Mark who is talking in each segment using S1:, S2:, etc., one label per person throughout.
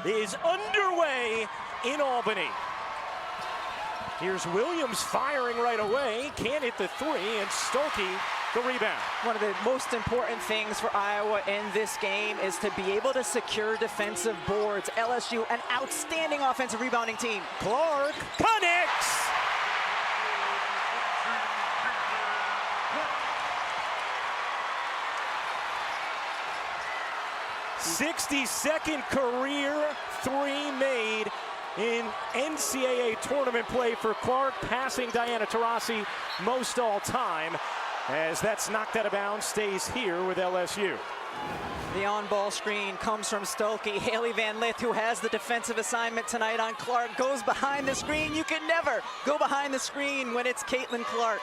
S1: is underway in Albany. Here's Williams firing right away, can't hit the three, and Stolke the rebound.
S2: One of the most important things for Iowa in this game is to be able to secure defensive boards. LSU, an outstanding offensive rebounding team.
S1: Clark connects. 62nd career three made in NCAA tournament play for Clark, passing Diana Taurasi most all time. As that's knocked out of bounds, stays here with LSU.
S2: The on-ball screen comes from Stolke. Haley Van Lith, who has the defensive assignment tonight on Clark, goes behind the screen. You can never go behind the screen when it's Caitlin Clark.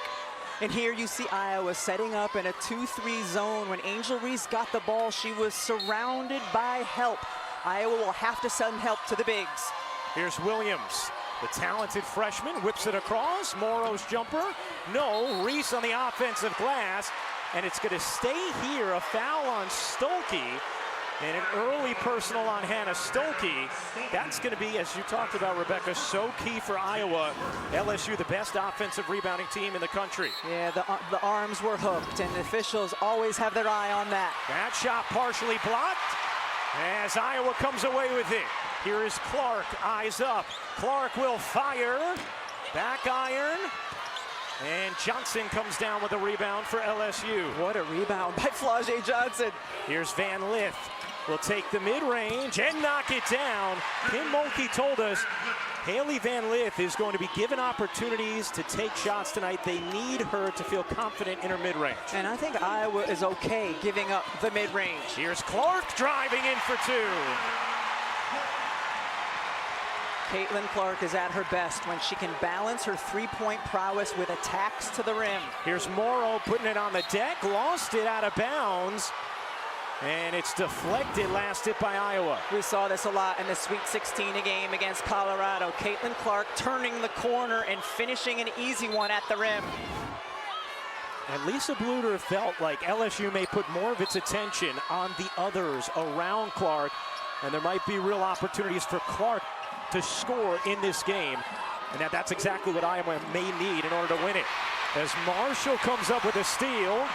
S2: And here you see Iowa setting up in a 2-3 zone. When Angel Reese got the ball, she was surrounded by help. Iowa will have to send help to the bigs.
S1: Here's Williams, the talented freshman, whips it across. Morrow's jumper, no. Reese on the offensive glass, and it's going to stay here. A foul on Stolke, and an early personal on Hannah Stolke. That's going to be, as you talked about, Rebecca, so key for Iowa. LSU, the best offensive rebounding team in the country.
S2: Yeah, the arms were hooked, and the officials always have their eye on that.
S1: That shot partially blocked as Iowa comes away with it. Here is Clark, eyes up. Clark will fire, back iron, and Johnson comes down with a rebound for LSU.
S2: What a rebound by Flau'jae Johnson.
S1: Here's Van Lith, will take the mid-range and knock it down. Kim Mulkey told us Haley Van Lith is going to be given opportunities to take shots tonight. They need her to feel confident in her mid-range.
S2: And I think Iowa is okay giving up the mid-range.
S1: Here's Clark driving in for two.
S2: Caitlin Clark is at her best when she can balance her three-point prowess with attacks to the rim.
S1: Here's Morrow putting it on the deck, lost it out of bounds, and it's deflected, last hit by Iowa.
S2: We saw this a lot in the Sweet 16 game against Colorado. Caitlin Clark turning the corner and finishing an easy one at the rim.
S1: And Lisa Bluder felt like LSU may put more of its attention on the others around Clark, and there might be real opportunities for Clark to score in this game. And that's exactly what Iowa may need in order to win it. As Marshall comes up with a steal,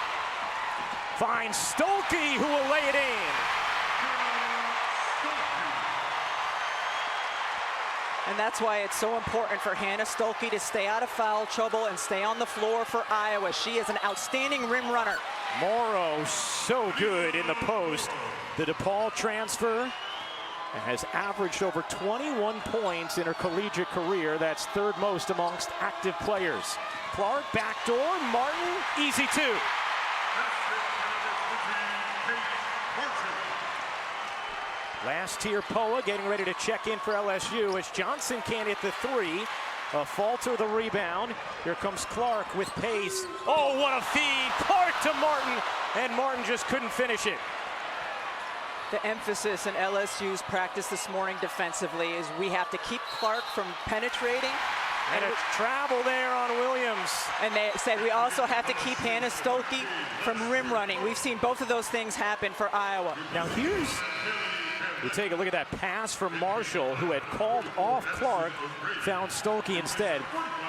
S1: finds Stolke, who will lay it in.
S2: And that's why it's so important for Hannah Stolke to stay out of foul trouble and stay on the floor for Iowa. She is an outstanding rim runner.
S1: Morrow, so good in the post. The DePaul transfer has averaged over 21 points in her collegiate career. That's third most amongst active players. Clark, backdoor, Martin, easy two. Last tier Poa getting ready to check in for LSU as Johnson can't hit the three. A falter the rebound. Here comes Clark with pace. Oh, what a feed. Clark to Martin, and Martin just couldn't finish it.
S2: The emphasis in LSU's practice this morning defensively is we have to keep Clark from penetrating.
S1: And a travel there on Williams.
S2: And they said we also have to keep Hannah Stolke from rim running. We've seen both of those things happen for Iowa.
S1: Now here's, we take a look at that pass from Marshall, who had called off Clark, found Stolke instead.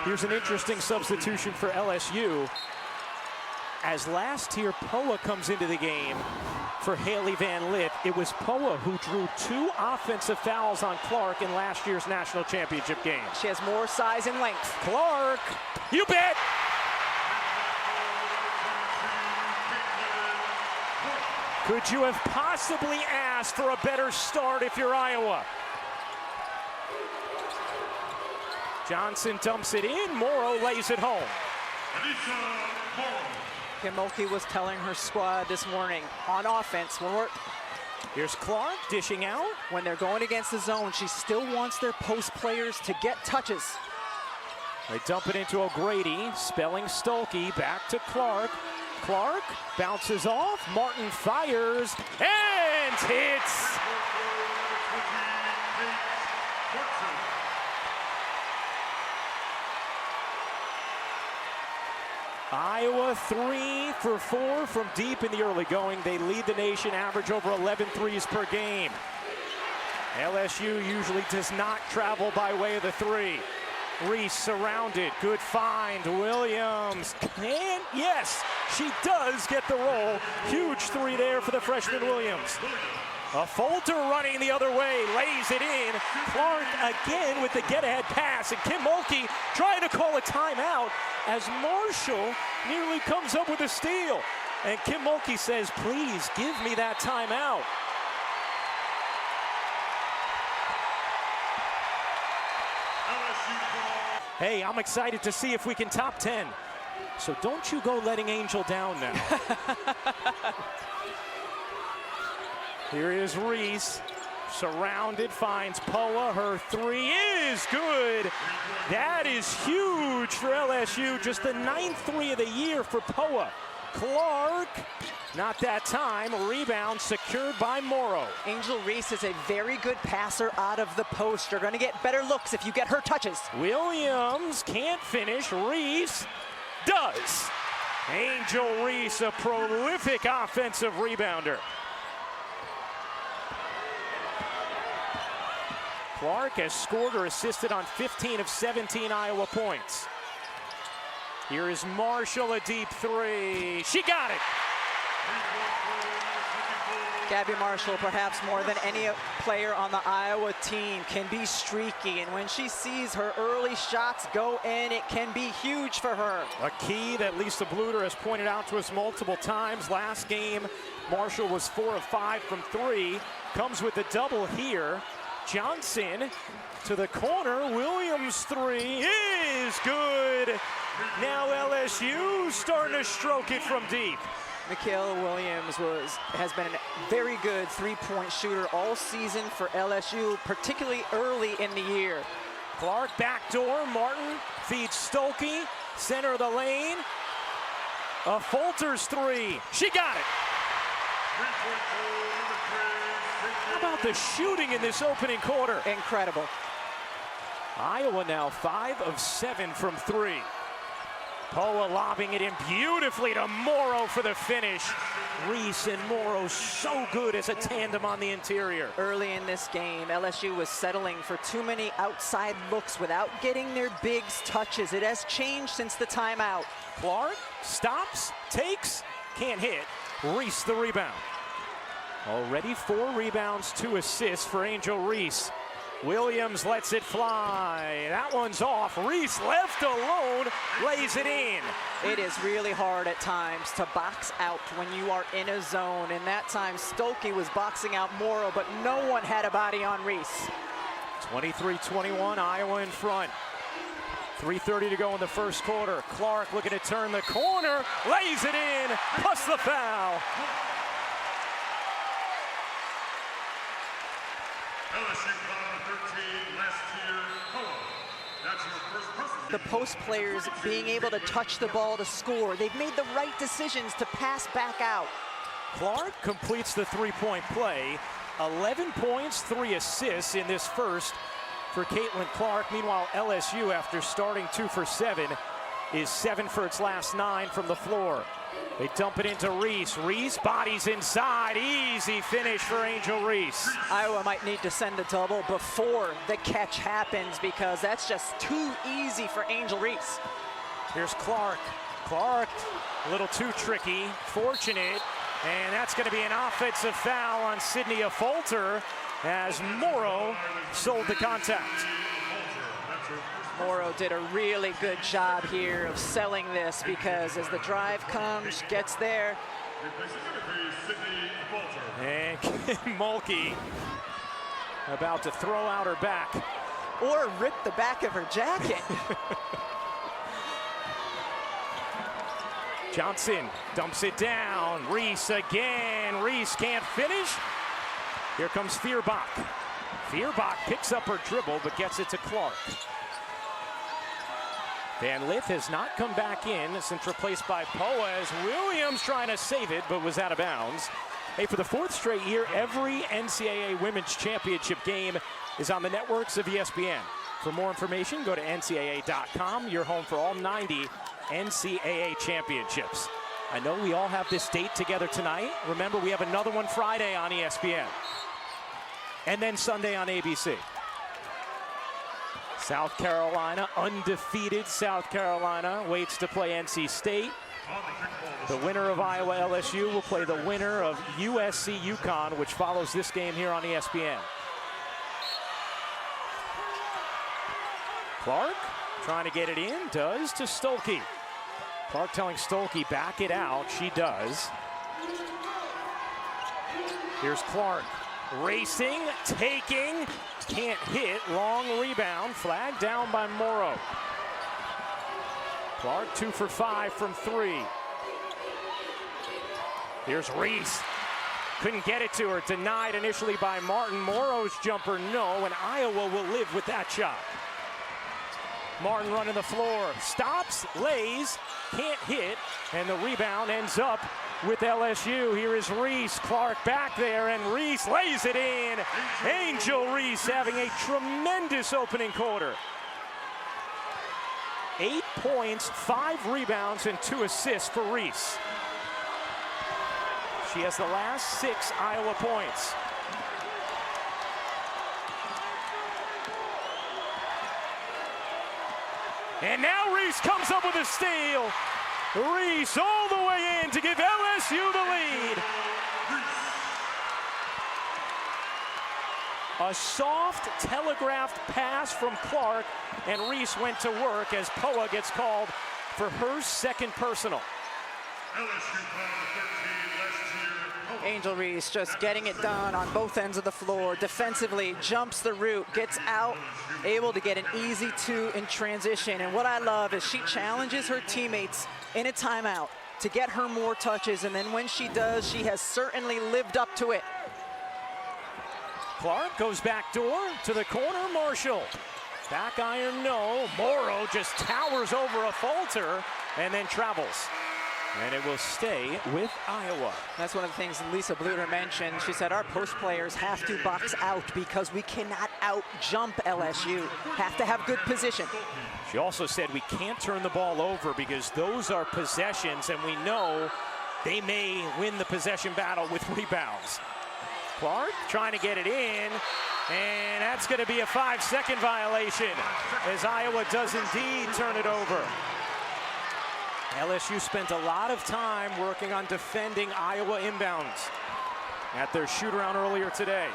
S1: Here's an interesting substitution for LSU. As last tier Poa comes into the game for Haley Van Lith, it was Poa who drew 2 offensive fouls on Clark in last year's national championship game.
S2: She has more size and length.
S1: Clark, you bet! Could you have possibly asked for a better start if you're Iowa? Johnson dumps it in, Morrow lays it home.
S2: Kim Mulkey was telling her squad this morning on offense,
S1: here's Clark dishing out.
S2: When they're going against the zone, she still wants their post players to get touches.
S1: They dump it into O'Grady, spelling Stolke, back to Clark. Clark bounces off, Martin fires, and hits. Iowa 3 for 4 from deep in the early going. They lead the nation, average over 11 threes per game. LSU usually does not travel by way of the three. Reese surrounded, good find, Williams, and yes, she does get the roll. Huge three there for the freshman Williams. A Folter running the other way, lays it in. Clark again with the get-ahead pass, and Kim Mulkey trying to call a timeout as Marshall nearly comes up with a steal. And Kim Mulkey says, please give me that timeout. Hey, I'm excited to see if we can top 10. So don't you go letting Angel down now. Here is Reese, surrounded, finds Poa. Her three is good. That is huge for LSU. Just the 9th three of the year for Poa. Clark, not that time. Rebound secured by Morrow.
S2: Angel Reese is a very good passer out of the post. You're going to get better looks if you get her touches.
S1: Williams can't finish. Reese does. Angel Reese, a prolific offensive rebounder. Clark has scored or assisted on 15 of 17 Iowa points. Here is Marshall, a deep three. She got it.
S2: Gabby Marshall, perhaps more than any player on the Iowa team, can be streaky. And when she sees her early shots go in, it can be huge for her.
S1: A key that Lisa Bluter has pointed out to us multiple times. Last game, Marshall was 4 of 5 from 3. Comes with a double here. Johnson to the corner. Williams three is good. Now LSU starting to stroke it from deep.
S2: Michaela Williams has been a very good three-point shooter all season for LSU, particularly early in the year.
S1: Clark backdoor. Martin feeds Stokey. Center of the lane. A Folters three. She got it. How about the shooting in this opening quarter?
S2: Incredible.
S1: Iowa now 5 of 7 from 3. Poa lobbing it in beautifully to Morrow for the finish. Reese and Morrow so good as a tandem on the interior.
S2: Early in this game, LSU was settling for too many outside looks without getting their bigs touches. It has changed since the timeout.
S1: Clark stops, takes, can't hit. Reese the rebound. Already 4 rebounds, 2 assists for Angel Reese. Williams lets it fly. That one's off. Reese left alone, lays it in.
S2: It is really hard at times to box out when you are in a zone. And that time, Stokey was boxing out Morrow, but no one had a body on Reese.
S1: 23-21, Iowa in front. 3:30 to go in the first quarter. Clark looking to turn the corner, lays it in, plus the foul.
S2: The post players being able to touch the ball to score. They've made the right decisions to pass back out.
S1: Clark completes the three-point play. 11 points, 3 assists in this first for Caitlin Clark. Meanwhile, LSU, after starting 2 for 7, is 7 for its last 9 from the floor. They dump it into Reese. Reese bodies inside. Easy finish for Angel Reese.
S2: Iowa might need to send a double before the catch happens because that's just too easy for Angel Reese.
S1: Here's Clark. Clark, a little too tricky. Fortunate. And that's going to be an offensive foul on Sydney Folter as Morrow sold the contact.
S2: Morrow did a really good job here of selling this because as the drive comes, gets there.
S1: And Mulkey about to throw out her back.
S2: Or rip the back of her jacket.
S1: Johnson dumps it down. Reese again. Reese can't finish. Here comes Feuerbach. Feuerbach picks up her dribble but gets it to Clark. Van Lith has not come back in since replaced by Poa as Williams trying to save it but was out of bounds. Hey, for the 4th straight year, every NCAA Women's Championship game is on the networks of ESPN. For more information, go to ncaa.com, your home for all 90 NCAA championships. I know we all have this date together tonight. Remember, we have another one Friday on ESPN. and then Sunday on ABC. South Carolina, undefeated South Carolina, waits to play NC State. The winner of Iowa LSU will play the winner of USC UConn, which follows this game here on ESPN. Clark trying to get it in, does to Stolke. Clark telling Stolke, back it out. She does. Here's Clark racing, taking, can't hit, long rebound, flagged down by Morrow. Clark 2 for 5 from 3. Here's Reese. Couldn't get it to her, denied initially by Martin. Morrow's jumper, no, and Iowa will live with that shot. Martin running the floor, stops, lays, can't hit, and the rebound ends up with LSU. Here is Reese. Clark back there, and Reese lays it in. Angel Reese having a tremendous opening quarter. 8 points, 5 rebounds, and 2 assists for Reese. She has the last 6 Iowa points. And now Reese comes up with a steal. Reese all the way in to give LSU the lead. A soft telegraphed pass from Clark, and Reese went to work as Poa gets called for her second personal.
S2: Angel Reese just getting it done on both ends of the floor. Defensively, jumps the route, gets out, able to get an easy 2 in transition. And what I love is she challenges her teammates in a timeout to get her more touches. And then when she does, she has certainly lived up to it.
S1: Clark goes back door to the corner. Marshall. Back iron, no. Morrow just towers over a falter and then travels. And it will stay with Iowa.
S2: That's one of the things Lisa Bluter mentioned. She said our post players have to box out because we cannot out-jump LSU. Have to have good position.
S1: She also said we can't turn the ball over because those are possessions, and we know they may win the possession battle with rebounds. Clark trying to get it in, and that's going to be a 5-second violation as Iowa does indeed turn it over. LSU spent a lot of time working on defending Iowa inbounds at their shoot-around earlier today.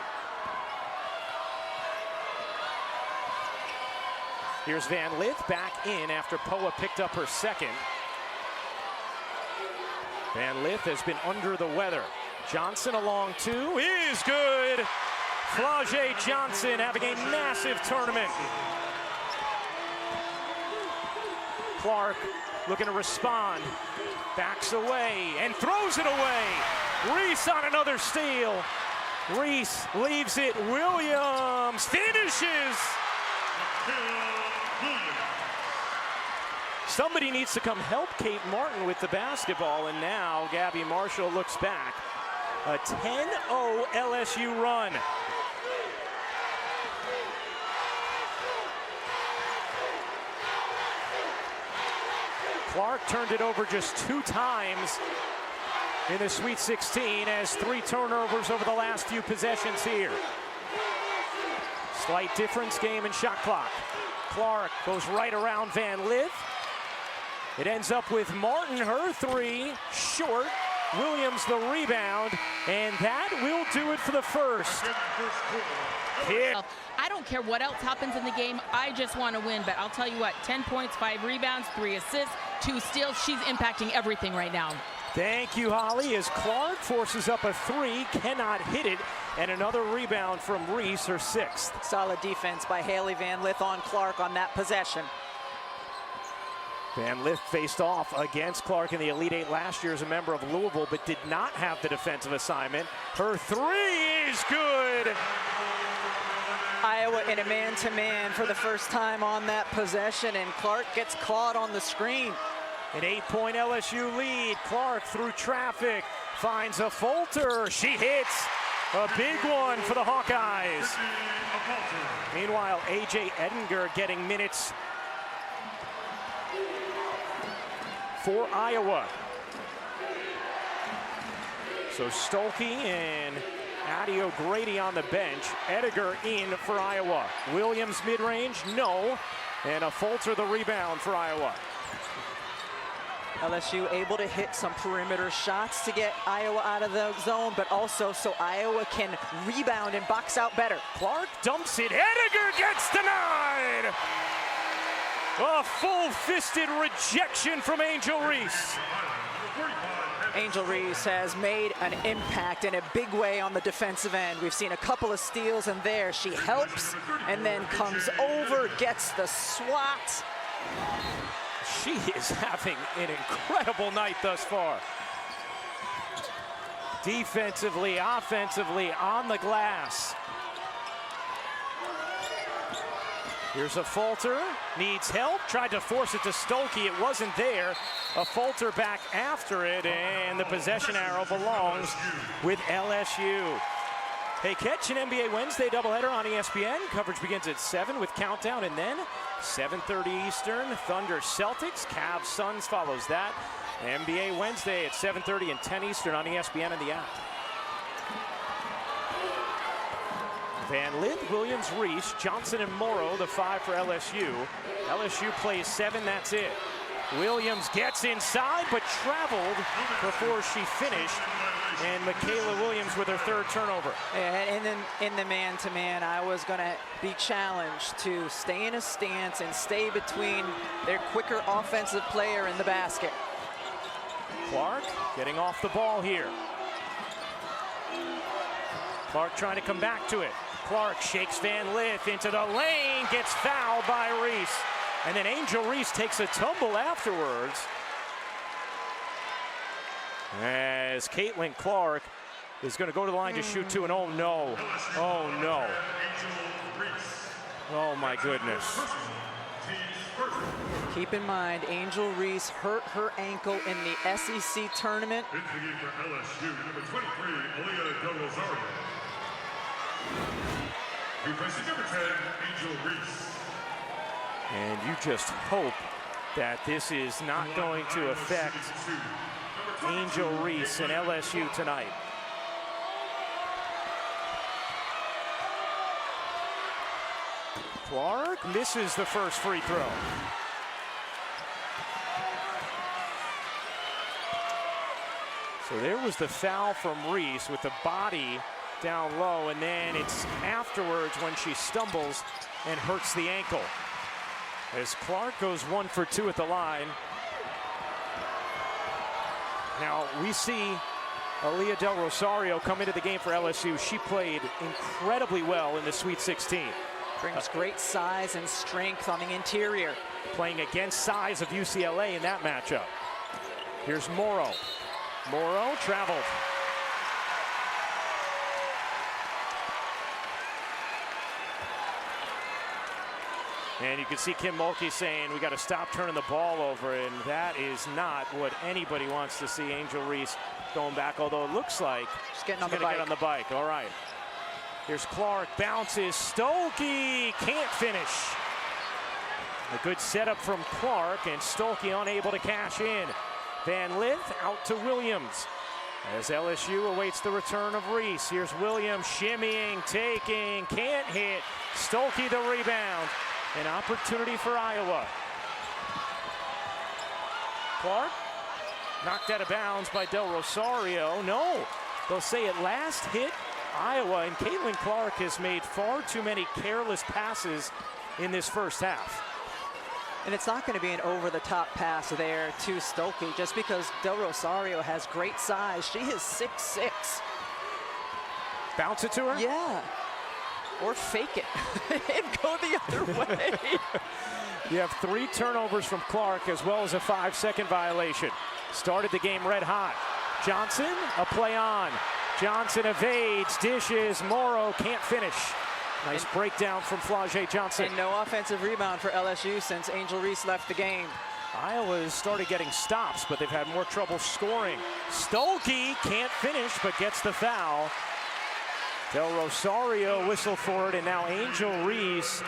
S1: Here's Van Lith back in after Poa picked up her second. Van Lith has been under the weather. Johnson along 2 is good. Flau'jae Johnson having a massive tournament. Clark looking to respond, backs away and throws it away. Reese on another steal. Reese leaves it. Williams finishes. Somebody needs to come help Kate Martin with the basketball, and now Gabby Marshall looks back. A 10-0 LSU run. Clark turned it over just 2 times in the Sweet 16, as 3 turnovers over the last few possessions here. Slight difference, game and shot clock. Clark goes right around Van Lith. It ends up with Martin, her 3, short. Williams the rebound, and that will do it for the first.
S3: I don't care what else happens in the game. I just want to win. But I'll tell you what, 10 points, 5 rebounds, 3 assists, 2 steals. She's impacting everything right now.
S1: Thank you, Holly, as Clark forces up a 3, cannot hit it, and another rebound from Reese, her 6th.
S2: Solid defense by Haley Van Lith on Clark on that possession.
S1: Van Lith faced off against Clark in the Elite 8 last year as a member of Louisville, but did not have the defensive assignment. Her 3 is good.
S2: Iowa in a man-to-man for the first time on that possession, and Clark gets caught on the screen.
S1: An 8-point LSU lead. Clark through traffic finds a falter. She hits a big one for the Hawkeyes. Meanwhile, A.J. Edinger getting minutes for Iowa. So Stolke and Addie O'Grady on the bench. Ediger in for Iowa. Williams mid-range, no. And a Fulter the rebound for Iowa.
S2: LSU able to hit some perimeter shots to get Iowa out of the zone, but also so Iowa can rebound and box out better.
S1: Clark dumps it. Ediger gets denied. A full-fisted rejection from Angel Reese.
S2: Angel Reese has made an impact in a big way on the defensive end. We've seen a couple of steals, and there she helps and then comes over, gets the swat.
S1: She is having an incredible night thus far. Defensively, offensively, on the glass. Here's a Fulter, needs help, tried to force it to Stolke, it wasn't there. A Fulter back after it, and the possession arrow belongs with LSU. Hey, catch an NBA Wednesday doubleheader on ESPN. Coverage begins at 7 with Countdown, and then 7:30 Eastern, Thunder Celtics, Cavs Suns follows that. NBA Wednesday at 7:30 and 10 Eastern on ESPN and the app. Van Lith, Williams, Reese, Johnson, and Morrow, the 5 for LSU. LSU plays 7, that's it. Williams gets inside, but traveled before she finished. And Michaela Williams with her 3rd turnover.
S2: And in the man-to-man, I was going to be challenged to stay in a stance and stay between their quicker offensive player in the basket.
S1: Clark getting off the ball here. Clark trying to come back to it. Clark shakes Van Lith into the lane, gets fouled by Reese. And then Angel Reese takes a tumble afterwards. As Caitlin Clark is going to go to the line to shoot 2, and oh no, oh no. Oh my goodness.
S2: Keep in mind, Angel Reese hurt her ankle in the SEC tournament.
S1: And you just hope that this is not going to affect Angel Reese and LSU tonight. Clark misses the first free throw. So there was the foul from Reese with the body down low, and then it's afterwards when she stumbles and hurts the ankle. As Clark goes 1 for 2 at the line. Now we see Aaliyah Del Rosario come into the game for LSU. She played incredibly well in the Sweet 16.
S2: Brings great size and strength on the interior.
S1: Playing against size of UCLA in that matchup. Here's Morrow. Morrow traveled. And you can see Kim Mulkey saying we got to stop turning the ball over, and that is not what anybody wants to see. Angel Reese going back, although it looks like
S2: she's getting on
S1: the bike. Get on the bike. All right. Here's Clark, bounces, Stolke can't finish. A good setup from Clark, and Stolke unable to cash in. Van Lith out to Williams as LSU awaits the return of Reese. Here's Williams shimmying, taking, can't hit. Stolke the rebound. An opportunity for Iowa. Clark knocked out of bounds by Del Rosario. No, they'll say it last hit Iowa, and Caitlin Clark has made far too many careless passes in this first half.
S2: And it's not going to be an over-the-top pass there to Stolke, just because Del Rosario has great size. She is 6'6".
S1: Bounce it to her?
S2: Yeah. Or fake it and go the other way.
S1: You have 3 turnovers from Clark, as well as a 5-second violation. Started the game red hot. Johnson, a play on. Johnson evades, dishes, Morrow can't finish. Nice breakdown from Flau'jae Johnson.
S2: And no offensive rebound for LSU since Angel Reese left the game.
S1: Iowa has started getting stops, but they've had more trouble scoring. Stolke can't finish, but gets the foul. Del Rosario whistle for it, and now Angel Reese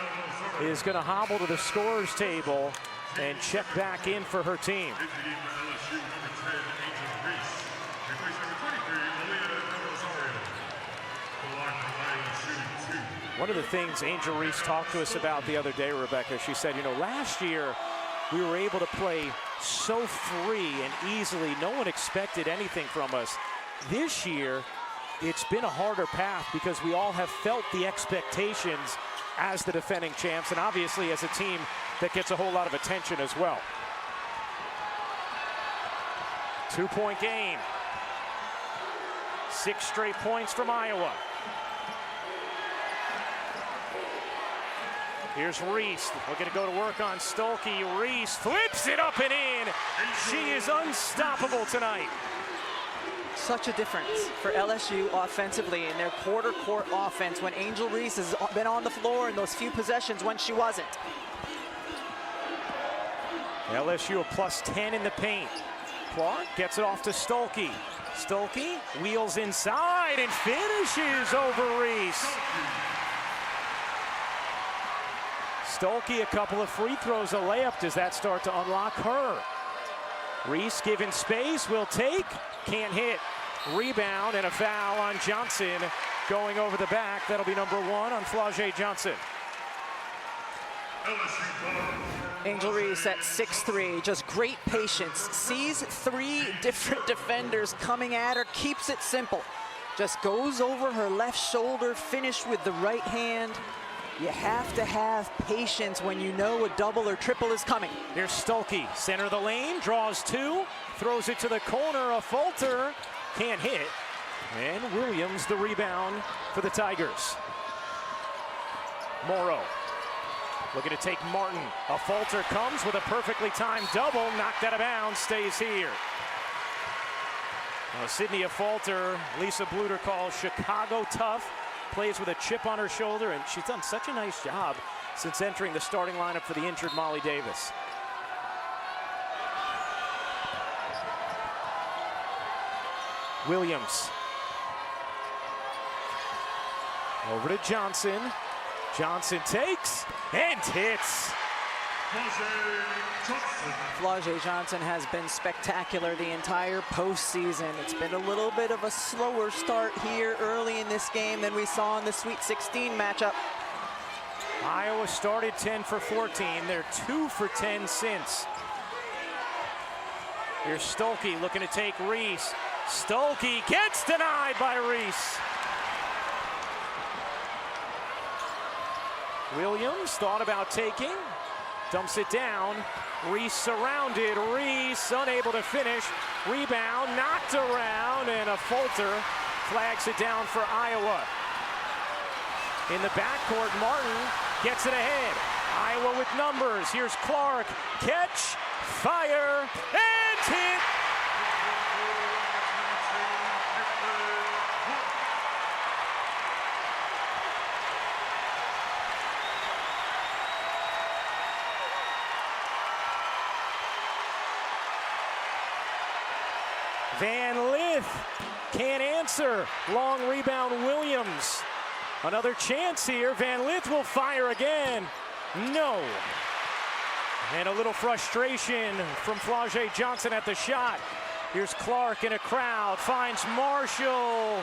S1: is going to hobble to the scorer's table and check back in for her team. One of the things Angel Reese talked to us about the other day, Rebecca, she said, you know, last year we were able to play so free and easily. No one expected anything from us. This year, it's been a harder path because we all have felt the expectations as the defending champs, and obviously as a team that gets a whole lot of attention as well. 2-point game. 6 straight points from Iowa. Here's Reese, looking to go to work on Stolke. Reese flips it up and in. She is unstoppable tonight.
S2: Such a difference for LSU offensively in their quarter court offense when Angel Reese has been on the floor in those few possessions when she wasn't.
S1: LSU a +10 in the paint. Clark gets it off to Stolke. Stolke wheels inside and finishes over Reese. Stolke a couple of free throws, a layup. Does that start to unlock her? Reese given space, will take, can't hit. Rebound and a foul on Johnson going over the back. That'll be number 1 on Flau'jae Johnson.
S2: Angel Reese at 6'3", just great patience. Sees 3 different defenders coming at her, keeps it simple. Just goes over her left shoulder, finished with the right hand. You have to have patience when you know a double or triple is coming.
S1: Here's Stolke, center of the lane, draws 2, throws it to the corner, a falter, can't hit. And Williams the rebound for the Tigers. Morrow looking to take Martin. A falter comes with a perfectly timed double, knocked out of bounds, stays here. Sydney a falter, Lisa Bluter calls Chicago tough. Plays with a chip on her shoulder, and she's done such a nice job since entering the starting lineup for the injured Molly Davis. Williams. Over to Johnson. Johnson takes and hits.
S2: Flau'jae Johnson has been spectacular the entire postseason. It's been a little bit of a slower start here early in this game than we saw in the Sweet 16 matchup.
S1: Iowa started 10 for 14. They're 2 for 10 since. Here's Stolke looking to take Reese. Stolke gets denied by Reese. Williams thought about taking. Dumps it down. Reese surrounded. Reese unable to finish. Rebound knocked around, and a falter flags it down for Iowa. In the backcourt, Martin gets it ahead. Iowa with numbers. Here's Clark. Catch, fire, and hit. Van Lith can't answer. Long rebound, Williams. Another chance here. Van Lith will fire again. No. And a little frustration from Flau'jae Johnson at the shot. Here's Clark in a crowd. Finds Marshall.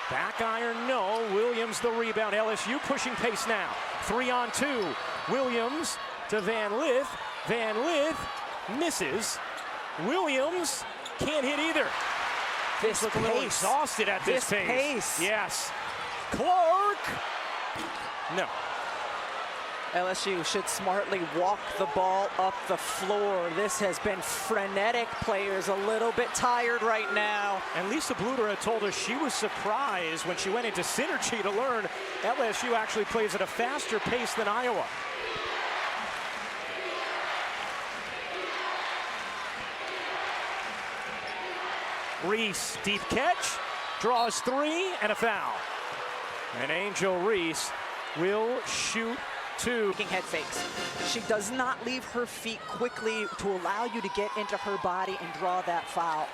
S1: Back iron, no. Williams the rebound. LSU pushing pace now. 3-on-2. Williams to Van Lith. Van Lith misses. Williams can't hit either.
S2: This
S1: look a little exhausted at this pace. Yes. Clark. No.
S2: LSU should smartly walk the ball up the floor. This has been frenetic. Players a little bit tired right now.
S1: And Lisa Bluter had told us she was surprised when she went into Synergy to learn LSU actually plays at a faster pace than Iowa. Reese, deep catch, draws 3 and a foul. And Angel Reese will shoot 2.
S2: Head fakes. She does not leave her feet quickly to allow you to get into her body and draw that foul.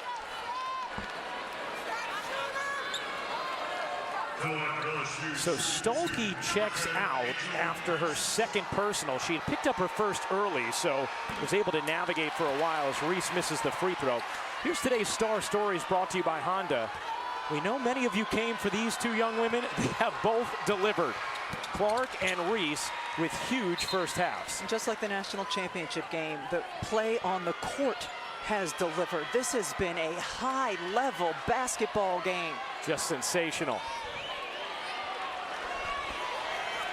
S1: So Stolke checks out after her second personal. She had picked up her first early, so was able to navigate for a while as Reese misses the free throw. Here's today's Star Stories brought to you by Honda. We know many of you came for these 2 young women. They have both delivered. Clark and Reese with huge first halves.
S2: Just like the national championship game, the play on the court has delivered. This has been a high-level basketball game.
S1: Just sensational.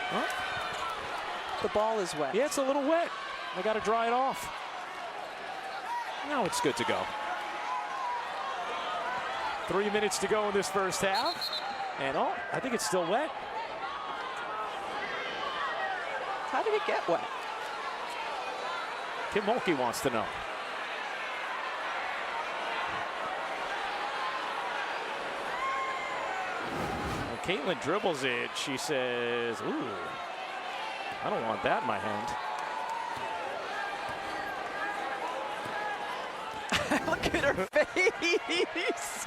S1: Huh?
S2: The ball is wet.
S1: Yeah, it's a little wet. They got to dry it off. Now it's good to go. 3 minutes to go in this first half. And oh, I think it's still wet.
S2: How did it get wet?
S1: Kim Mulkey wants to know. When Caitlin dribbles it, she says, ooh, I don't want that in my hand.
S2: Look at her face.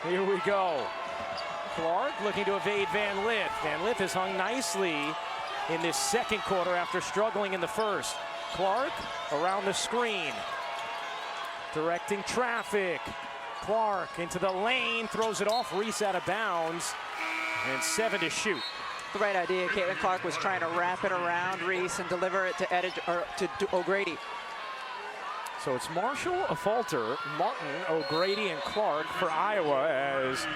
S1: Here we go. Clark looking to evade Van Lith. Van Lith has hung nicely in this second quarter after struggling in the first. Clark around the screen, directing traffic. Clark into the lane, throws it off. Reese out of bounds, and 7 to shoot.
S2: The right idea. Caitlin Clark was trying to wrap it around Reese and deliver it to O'Grady.
S1: So it's Marshall, a falter, Martin, O'Grady, and Clark for Iowa as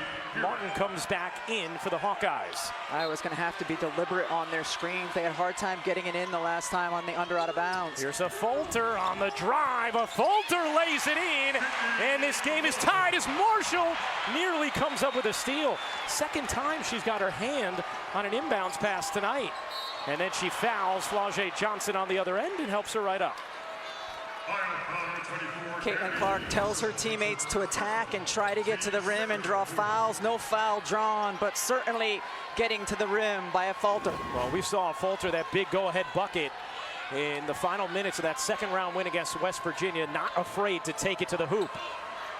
S1: Martin comes back in for the Hawkeyes.
S2: Iowa's going to have to be deliberate on their screens. They had a hard time getting it in the last time on the under out of bounds.
S1: Here's a falter on the drive. A falter lays it in, and this game is tied as Marshall nearly comes up with a steal. Second time she's got her hand on an inbounds pass tonight. And then she fouls Flau'jae Johnson on the other end and helps her right up.
S2: Caitlin Clark tells her teammates to attack and try to get to the rim and draw fouls. No foul drawn, but certainly getting to the rim by a falter.
S1: Well, we saw a falter, that big go-ahead bucket in the final minutes of that second round win against West Virginia. Not afraid to take it to the hoop.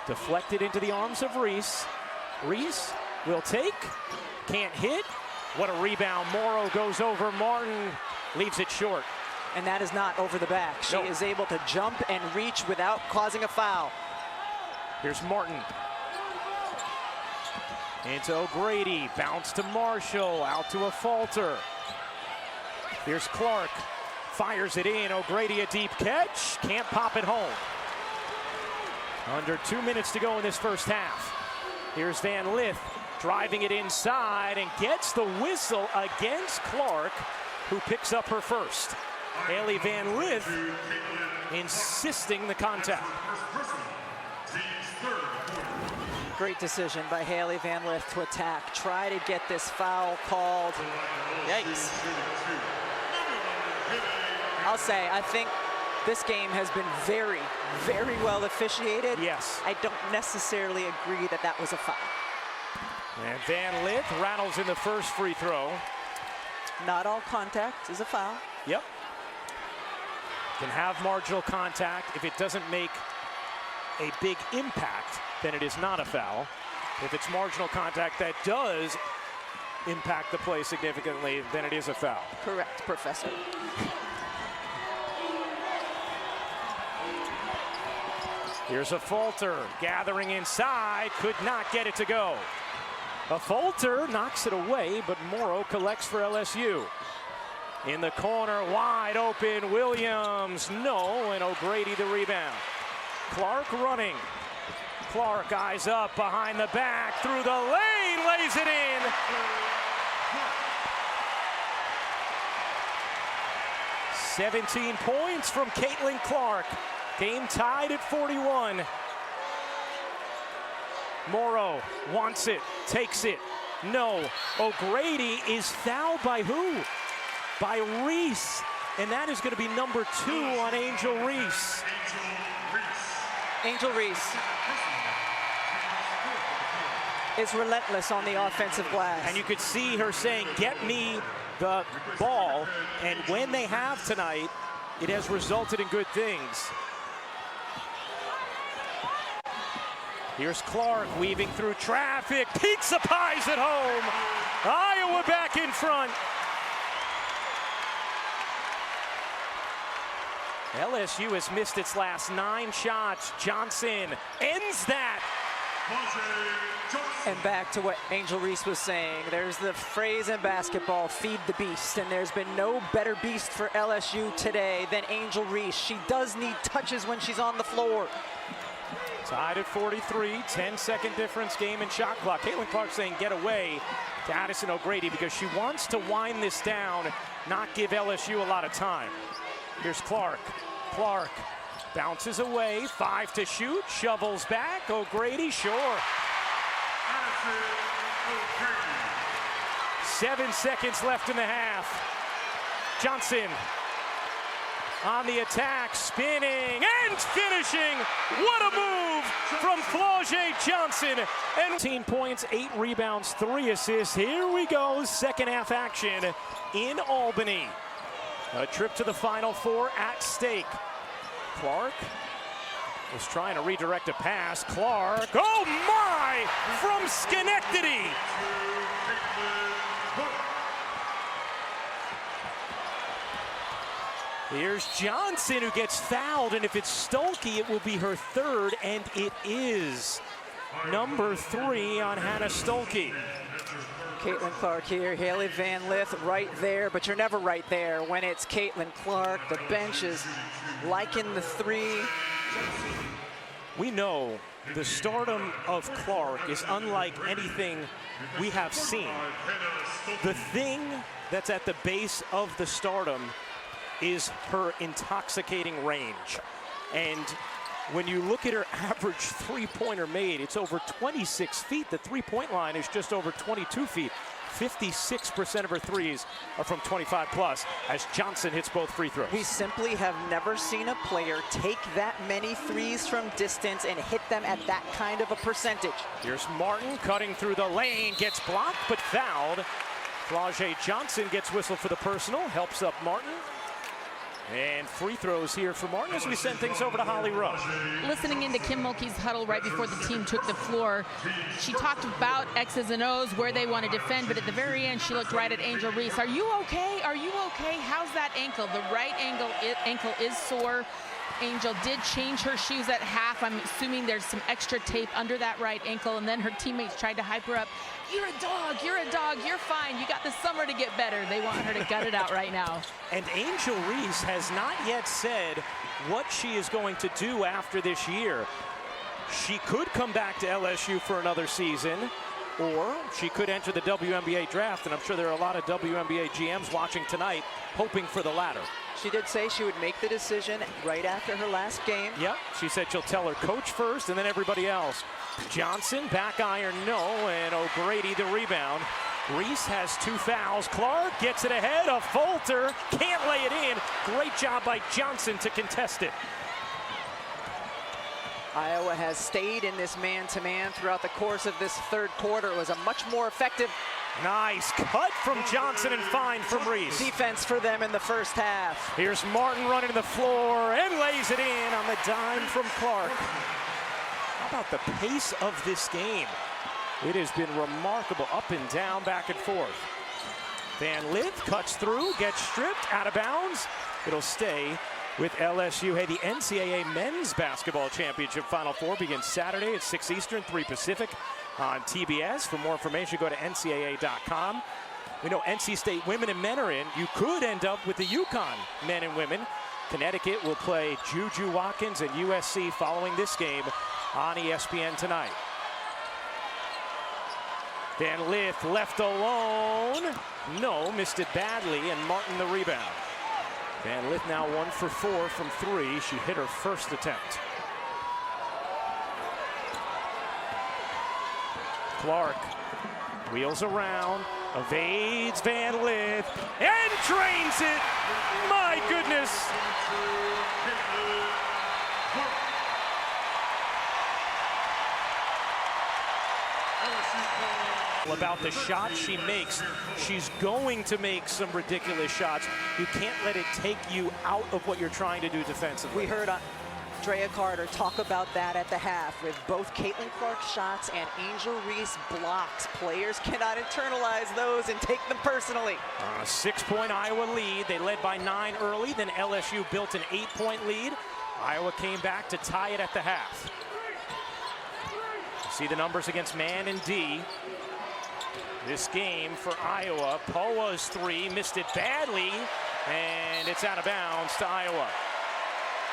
S1: Deflected into the arms of Reese. Reese will take, can't hit. What a rebound. Morrow goes over Martin, leaves it short.
S2: And that is not over the back. She is able to jump and reach without causing a foul.
S1: Here's Martin. Into O'Grady, bounce to Marshall, out to a falter. Here's Clark, fires it in. O'Grady a deep catch, can't pop it home. Under 2 minutes to go in this first half. Here's Van Lith driving it inside and gets the whistle against Clark, who picks up her first. Haley Van Lith insisting the contact.
S2: Great decision by Haley Van Lith to attack. Try to get this foul called. Yikes. I'll say, I think this game has been very, very well officiated.
S1: Yes.
S2: I don't necessarily agree that that was a foul.
S1: And Van Lith rattles in the first free throw.
S2: Not all contact is a foul.
S1: Yep. Can have marginal contact. If it doesn't make a big impact, then it is not a foul. If it's marginal contact that does impact the play significantly, then it is a foul.
S2: Correct, Professor.
S1: Here's a falter, gathering inside, could not get it to go. A falter knocks it away, but Morrow collects for LSU. In the corner, wide open, Williams, no, and O'Grady the rebound. Clark running. Clark eyes up behind the back, through the lane, lays it in. "17 points from Caitlin Clark. Game tied at 41. Morrow wants it, takes it, no. O'Grady is fouled by who? By Reese, and that is going to be number 2 on Angel Reese.
S2: Angel Reese is relentless on the offensive glass.
S1: And you could see her saying, get me the ball, and when they have tonight, it has resulted in good things. Here's Clark weaving through traffic, pizza pies at home. Iowa back in front. LSU has missed its last 9 shots. Johnson ends that
S2: And back to what Angel Reese was saying, there's the phrase in basketball, feed the beast, and there's been no better beast for LSU today than Angel Reese. She does need touches when she's on the floor.
S1: Tied at 43, 10-second difference game in shot clock. Caitlin Clark saying get away to Addison O'Grady because she wants to wind this down, not give LSU a lot of time. Here's Clark. Clark bounces away, 5 to shoot, shovels back, O'Grady, sure. 7 seconds left in the half. Johnson on the attack, spinning and finishing. What a move from Flau'jae Johnson. And 18 points, 8 rebounds, 3 assists. Here we go, second half action in Albany. A trip to the Final Four at stake. Clark was trying to redirect a pass. Clark, oh my, from Schenectady. Here's Johnson who gets fouled, and if it's Stolke, it will be her third, and it is. Number 3 on Hannah Stolke.
S2: Caitlin Clark here, Haley Van Lith right there, but you're never right there when it's Caitlin Clark. The bench is liking the 3.
S1: We know the stardom of Clark is unlike anything we have seen. The thing that's at the base of the stardom is her intoxicating range. And when you look at her average three-pointer made, it's over 26 feet. The three-point line is just over 22 feet. 56% of her threes are from 25 plus as Johnson hits both free throws.
S2: We simply have never seen a player take that many threes from distance and hit them at that kind of a percentage.
S1: Here's Martin cutting through the lane, gets blocked but fouled. Flau'jae Johnson gets whistled for the personal, helps up Martin. And free throws here for Martin as we send things over to Holly Rowe.
S3: Listening into Kim Mulkey's huddle right before the team took the floor, she talked about X's and O's, where they want to defend, but at the very end, she looked right at Angel Reese. Are you okay? Are you okay? How's that ankle? The right ankle is sore. Angel did change her shoes at half. I'm assuming there's some extra tape under that right ankle, and then her teammates tried to hype her up. You're a dog, you're fine. You got the summer to get better. They want her to gut it out right now.
S1: And Angel Reese has not yet said what she is going to do after this year. She could come back to LSU for another season, or she could enter the WNBA draft, and I'm sure there are a lot of WNBA GMs watching tonight hoping for the latter.
S2: She did say she would make the decision right after her last game.
S1: Yep, she said she'll tell her coach first and then everybody else. Johnson, back iron, no, and O'Grady the rebound. Reese has 2 fouls. Clark gets it ahead of Folter, can't lay it in. Great job by Johnson to contest it.
S2: Iowa has stayed in this man-to-man throughout the course of this third quarter. It was a much more effective
S1: Nice cut from Johnson and fine from Reese.
S2: defense for them in the first half.
S1: Here's Martin running to the floor and lays it in on the dime from Clark. How about the pace of this game? It has been remarkable, up and down, back and forth. Van Lith cuts through, gets stripped, out of bounds. It'll stay with LSU. Hey, the NCAA Men's Basketball Championship Final Four begins Saturday at 6 Eastern, 3 Pacific on TBS. For more information, go to ncaa.com. We know NC State women and men are in. You could end up with the UConn men and women. Connecticut will play Juju Watkins and USC following this game on ESPN tonight. Van Lith left alone. No, missed it badly, and Martin the rebound. Van Lith now 1 for 4 from 3. She hit her first attempt. Clark wheels around, evades Van Lith, and drains it. My goodness. About the shot she makes, she's going to make some ridiculous shots. You can't let it take you out of what you're trying to do defensively.
S2: We heard Drea Carter talk about that at the half with both Caitlin Clark's shots and Angel Reese blocks. Players cannot internalize those and take them personally.
S1: A 6-point Iowa lead. They led by 9 early, then LSU built an 8-point lead. Iowa came back to tie it at the half. See the numbers against man and D. This game for Iowa, Poa's three, missed it badly, and it's out of bounds to Iowa.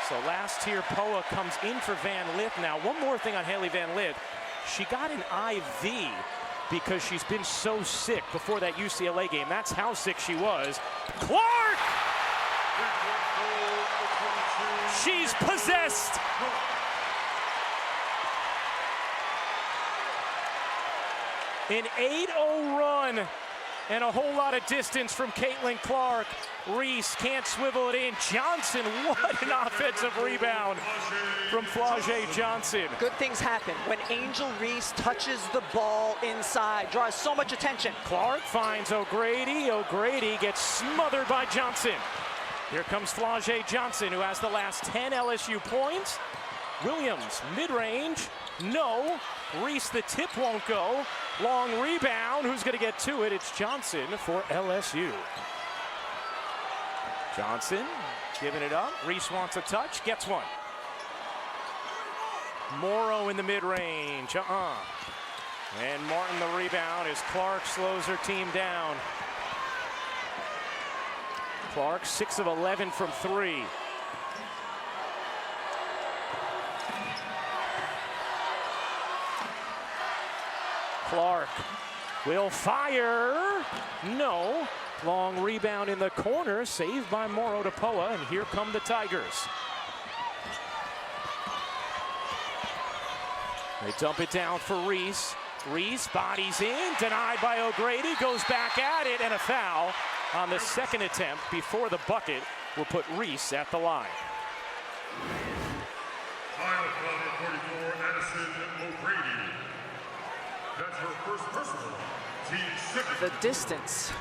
S1: So last here, Poa comes in for Van Lith. Now, one more thing on Haley Van Lith. She got an IV because she's been so sick before that UCLA game. That's how sick she was. Clark! She's possessed. An 8-0 run and a whole lot of distance from Caitlin Clark. Reese can't swivel it in. Johnson, what an offensive rebound from Flau'jae Johnson.
S2: Good things happen when Angel Reese touches the ball inside, draws so much attention.
S1: Clark finds O'Grady. O'Grady gets smothered by Johnson. Here comes Flau'jae Johnson, who has the last 10 LSU points. Williams, mid-range, no. Reese, the tip won't go. Long rebound, who's gonna get to it? It's Johnson for LSU. Johnson giving it up. Reese wants a touch, gets one. Morrow in the mid-range, And Martin the rebound as Clark slows her team down. Clark 6 of 11 from 3. Clark will fire. No. Long rebound in the corner, saved by Morrow to Poa, and here come the Tigers. They dump it down for Reese. Reese bodies in, denied by O'Grady, goes back at it, and a foul on the second attempt before the bucket will put Reese at the line.
S4: Foul number 44, Addison O'Grady. That's her first personal.
S2: The distance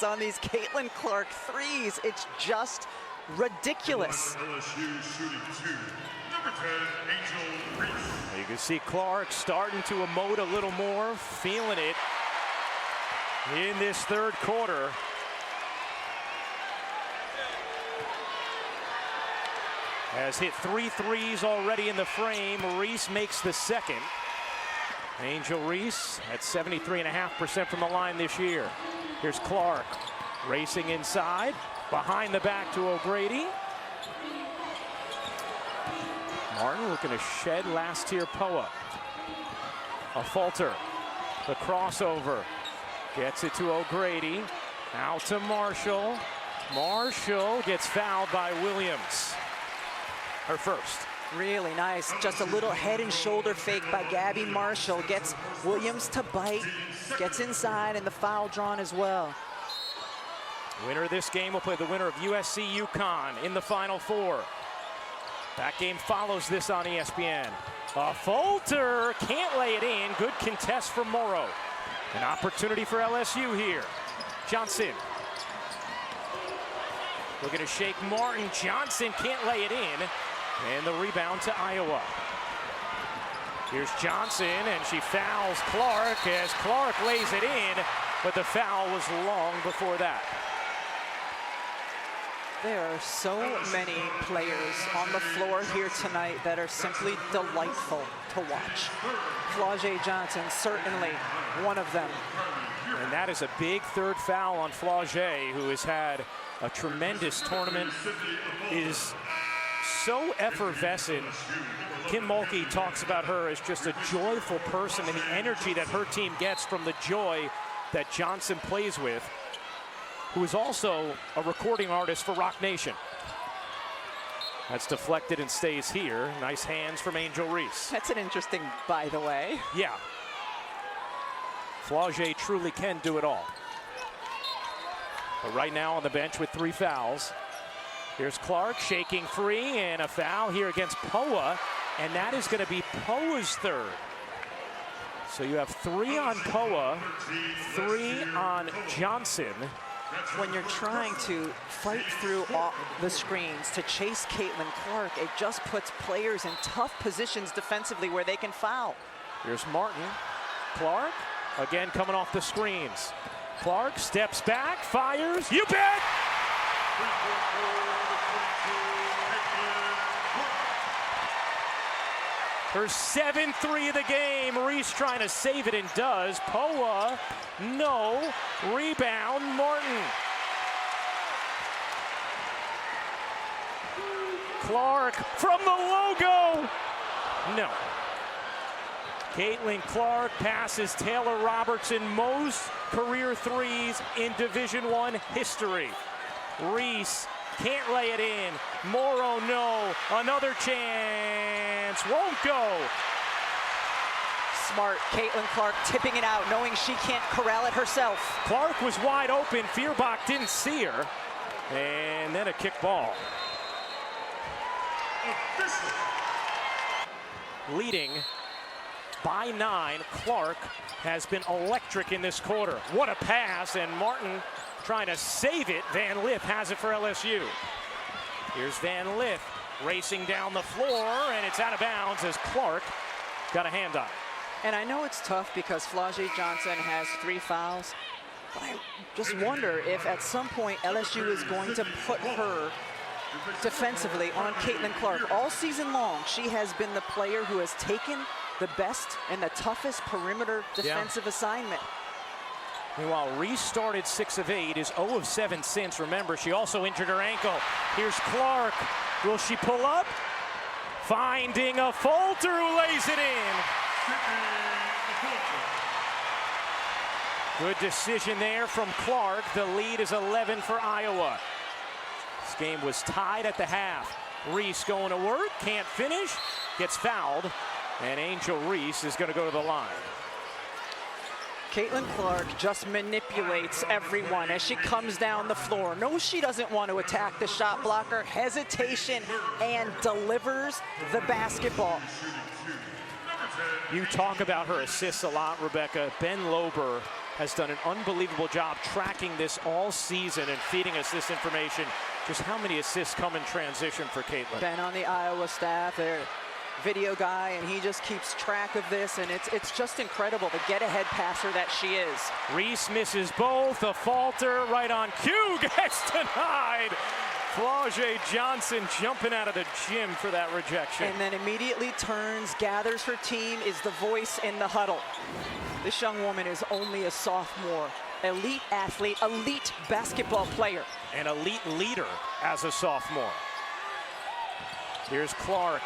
S2: on these Caitlin Clark threes, it's just ridiculous.
S4: LSU shooting 2. Number 10, Angel Reese.
S1: You can see Clark starting to emote a little more, feeling it in this third quarter. Has hit 3 threes already in the frame. Reese makes the second. Angel Reese at 73.5% from the line this year. Here's Clark racing inside, behind the back to O'Grady. Martin looking to shed last here Poa. A falter, the crossover, gets it to O'Grady, out to Marshall. Marshall gets fouled by Williams, her first.
S2: Really nice, just a little head and shoulder fake by Gabby Marshall. Gets Williams to bite, gets inside, and the foul drawn as well.
S1: Winner of this game will play the winner of USC UConn in the Final Four. That game follows this on ESPN. A falter, can't lay it in. Good contest for Morrow. An opportunity for LSU here. Johnson. Looking to shake Martin. Johnson can't lay it in. And the rebound to Iowa. Here's Johnson, and she fouls Clark as Clark lays it in, but the foul was long before that.
S2: There are so many players on the floor here tonight that are simply delightful to watch. Flau'jae Johnson, certainly one of them.
S1: And that is a big third foul on Flau'jae, who has had a tremendous tournament, is so effervescent. Kim Mulkey talks about her as just a joyful person and the energy that her team gets from the joy that Johnson plays with, who is also a recording artist for Rock Nation. That's deflected and stays here. Nice hands from Angel Reese.
S2: That's an interesting, by the way.
S1: Yeah. Flau'jae truly can do it all. But right now on the bench with 3 fouls. Here's Clark shaking free, and a foul here against Poa, and that is going to be Poa's third. So you have 3 on Poa, 3 on Johnson.
S2: When you're trying to fight through all the screens to chase Caitlin Clark, it just puts players in tough positions defensively where they can foul.
S1: Here's Martin. Clark, again coming off the screens. Clark steps back, fires, you bet! Her 7th-3 of the game. Reese trying to save it and does. Poa, no. Rebound, Martin. Clark from the logo. No. Caitlin Clark passes Taylor Robertson most career threes in Division I history. Reese can't lay it in. Morrow, no. Another chance. Won't go.
S2: Smart. Caitlin Clark tipping it out, knowing she can't corral it herself.
S1: Clark was wide open. Feuerbach didn't see her. And then a kick ball. Leading by 9, Clark has been electric in this quarter. What a pass, and Martin trying to save it. Van Lith has it for LSU. Here's Van Lith racing down the floor, and it's out of bounds as Clark got a hand on it.
S2: And I know it's tough because Flau'jae Johnson has 3 fouls, but I just wonder if at some point LSU is going to put her defensively on Caitlin Clark. All season long, she has been the player who has taken the best and the toughest perimeter defensive assignment.
S1: Meanwhile, Reese started 6 of 8, is 0 of 7 since. Remember, she also injured her ankle. Here's Clark. Will she pull up? Finding a Falter who lays it in. Good decision there from Clark. The lead is 11 for Iowa. This game was tied at the half. Reese going to work, can't finish, gets fouled, and Angel Reese is going to go to the line.
S2: Caitlin Clark just manipulates everyone as she comes down the floor. No, she doesn't want to attack the shot blocker, hesitation, and delivers the basketball.
S1: You talk about her assists a lot, Rebecca. Ben Lober has done an unbelievable job tracking this all season and feeding us this information. Just how many assists come in transition for Caitlin?
S2: Ben on the Iowa staff, their video guy, and he just keeps track of this, and it's just incredible, the get-ahead passer that she is.
S1: Reese misses both. A Falter right on cue gets denied. Flau'jae Johnson jumping out of the gym for that rejection.
S2: And then immediately turns, gathers her team, is the voice in the huddle. This young woman is only a sophomore. Elite athlete, elite basketball player.
S1: An elite leader as a sophomore. Here's Clark.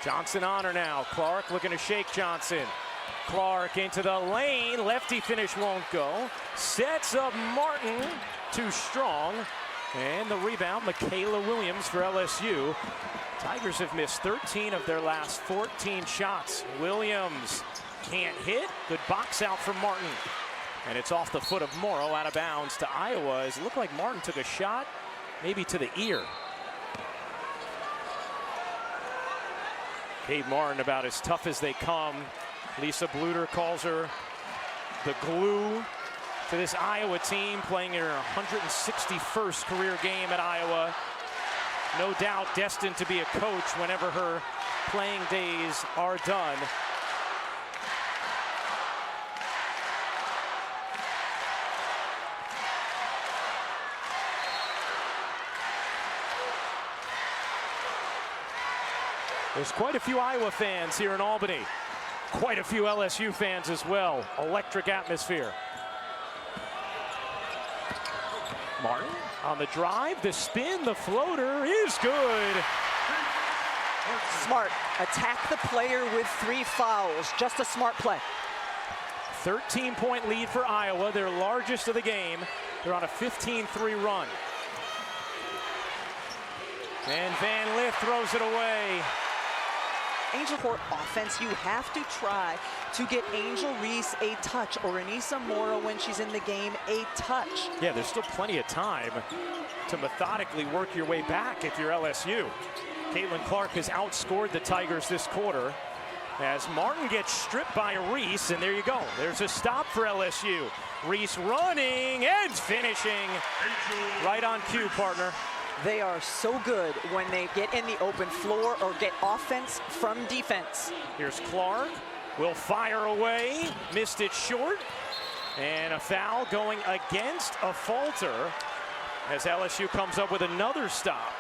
S1: Johnson on her now. Clark looking to shake Johnson. Clark into the lane. Lefty finish won't go. Sets up Martin. Too strong. And the rebound, Michaela Williams for LSU. Tigers have missed 13 of their last 14 shots. Williams can't hit. Good box out from Martin. And it's off the foot of Morrow, out of bounds to Iowa. It looked like Martin took a shot, maybe to the ear. Kate Martin about as tough as they come. Lisa Bluter calls her the glue to this Iowa team, playing in her 161st career game at Iowa. No doubt destined to be a coach whenever her playing days are done. There's quite a few Iowa fans here in Albany. Quite a few LSU fans as well. Electric atmosphere. Martin on the drive, the spin, the floater is good.
S2: Smart. Attack the player with 3 fouls. Just a smart play.
S1: 13-point lead for Iowa, their largest of the game. They're on a 15-3 run. And Van Lith throws it away.
S2: Angel Court offense, you have to try to get Angel Reese a touch, or Anissa Morrow when she's in the game a touch.
S1: Yeah, there's still plenty of time to methodically work your way back if you're LSU. Caitlin Clark has outscored the Tigers this quarter as Martin gets stripped by Reese, and there you go. There's a stop for LSU. Reese running and finishing right on cue, partner.
S2: They are so good when they get in the open floor or get offense from defense.
S1: Here's Clark, will fire away, missed it short, and a foul going against a Falter as LSU comes up with another stop.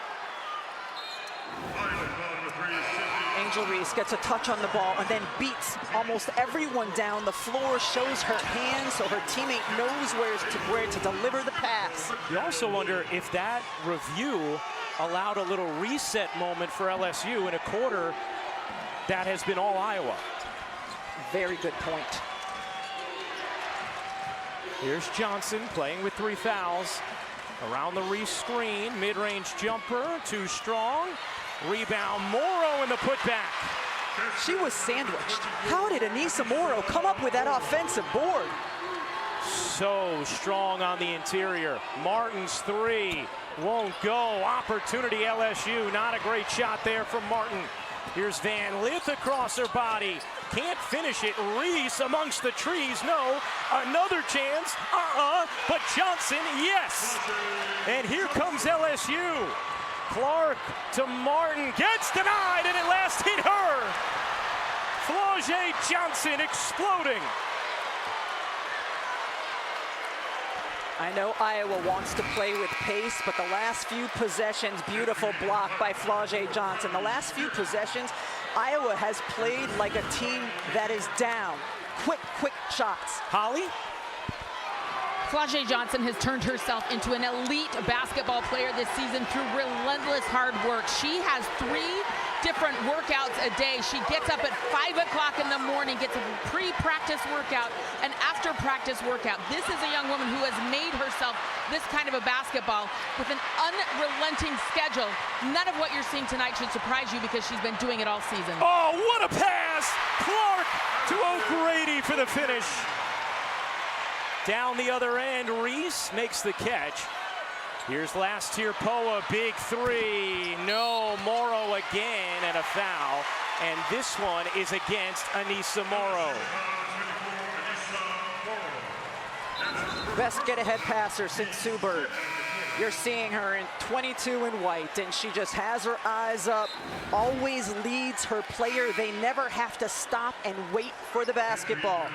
S2: Angel Reese gets a touch on the ball and then beats almost everyone down the floor, shows her hands so her teammate knows where to deliver the pass.
S1: You also wonder if that review allowed a little reset moment for LSU in a quarter that has been all Iowa.
S2: Very good point.
S1: Here's Johnson playing with 3 fouls. Around the Reese screen, mid-range jumper, too strong. Rebound, Morrow in the putback.
S2: She was sandwiched. How did Anissa Morrow come up with that offensive board?
S1: So strong on the interior. Martin's 3 won't go. Opportunity LSU. Not a great shot there from Martin. Here's Van Lith across her body. Can't finish it. Reese amongst the trees. No. Another chance. But Johnson, yes. And here comes LSU. Clark to Martin. Gets denied, and at last hit her. Flau'jae Johnson exploding.
S2: I know Iowa wants to play with pace, but the last few possessions, beautiful block by Flau'jae Johnson. The last few possessions, Iowa has played like a team that is down. Quick shots.
S1: Holly?
S3: Flau'jae Johnson has turned herself into an elite basketball player this season through relentless hard work. She has 3 different workouts a day. She gets up at 5 o'clock in the morning, gets a pre-practice workout, and after practice workout. This is a young woman who has made herself this kind of a basketball with an unrelenting schedule. None of what you're seeing tonight should surprise you because she's been doing it all season.
S1: Oh, what a pass! Clark to O'Grady for the finish. Down the other end, Reese makes the catch. Here's last year Poa, big 3. No, Morrow again, and a foul. And this one is against Anissa Morrow.
S2: Best get-ahead passer since Sue Bird. You're seeing her in 22 in white, and she just has her eyes up, always leads her player. They never have to stop and wait for the basketball.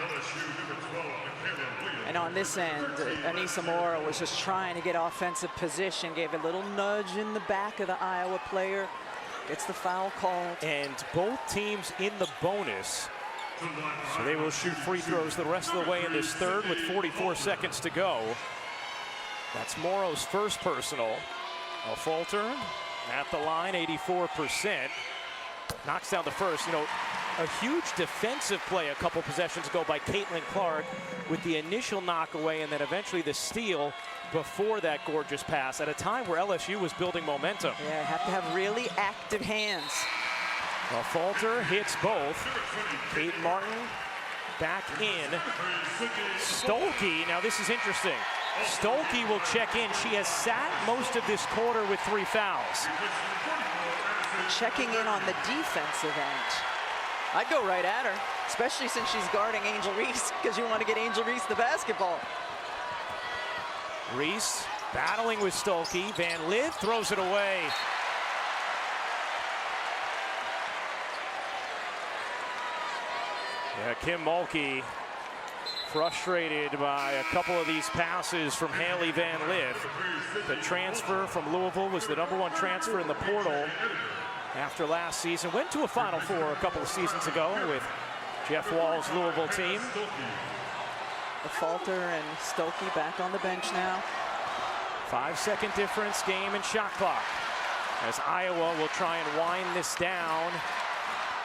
S2: And on this end, Anissa Morrow was just trying to get offensive position, gave a little nudge in the back of the Iowa player, gets the foul called.
S1: And both teams in the bonus, so they will shoot free throws the rest of the way in this third with 44 seconds to go. That's Morrow's first personal. Falter at the line, 84%. Knocks down the first. You know, a huge defensive play a couple possessions ago by Caitlin Clark with the initial knockaway and then eventually the steal before that gorgeous pass at a time where LSU was building momentum.
S2: Yeah, have to have really active hands.
S1: Well, Falter hits both. Kate Martin back in. Stolke, now this is interesting. Stolke will check in. She has sat most of this quarter with 3 fouls.
S2: Checking in on the defensive end. I'd go right at her, especially since she's guarding Angel Reese, because you want to get Angel Reese the basketball.
S1: Reese battling with Stolke. Van Lith throws it away. Yeah, Kim Mulkey frustrated by a couple of these passes from Haley Van Lith. The transfer from Louisville was the #1 transfer in the portal after last season. Went to a Final Four a couple of seasons ago with Jeff Wall's Louisville team.
S2: Falter and Stolke back on the bench now.
S1: 5-second difference, game and shot clock. As Iowa will try and wind this down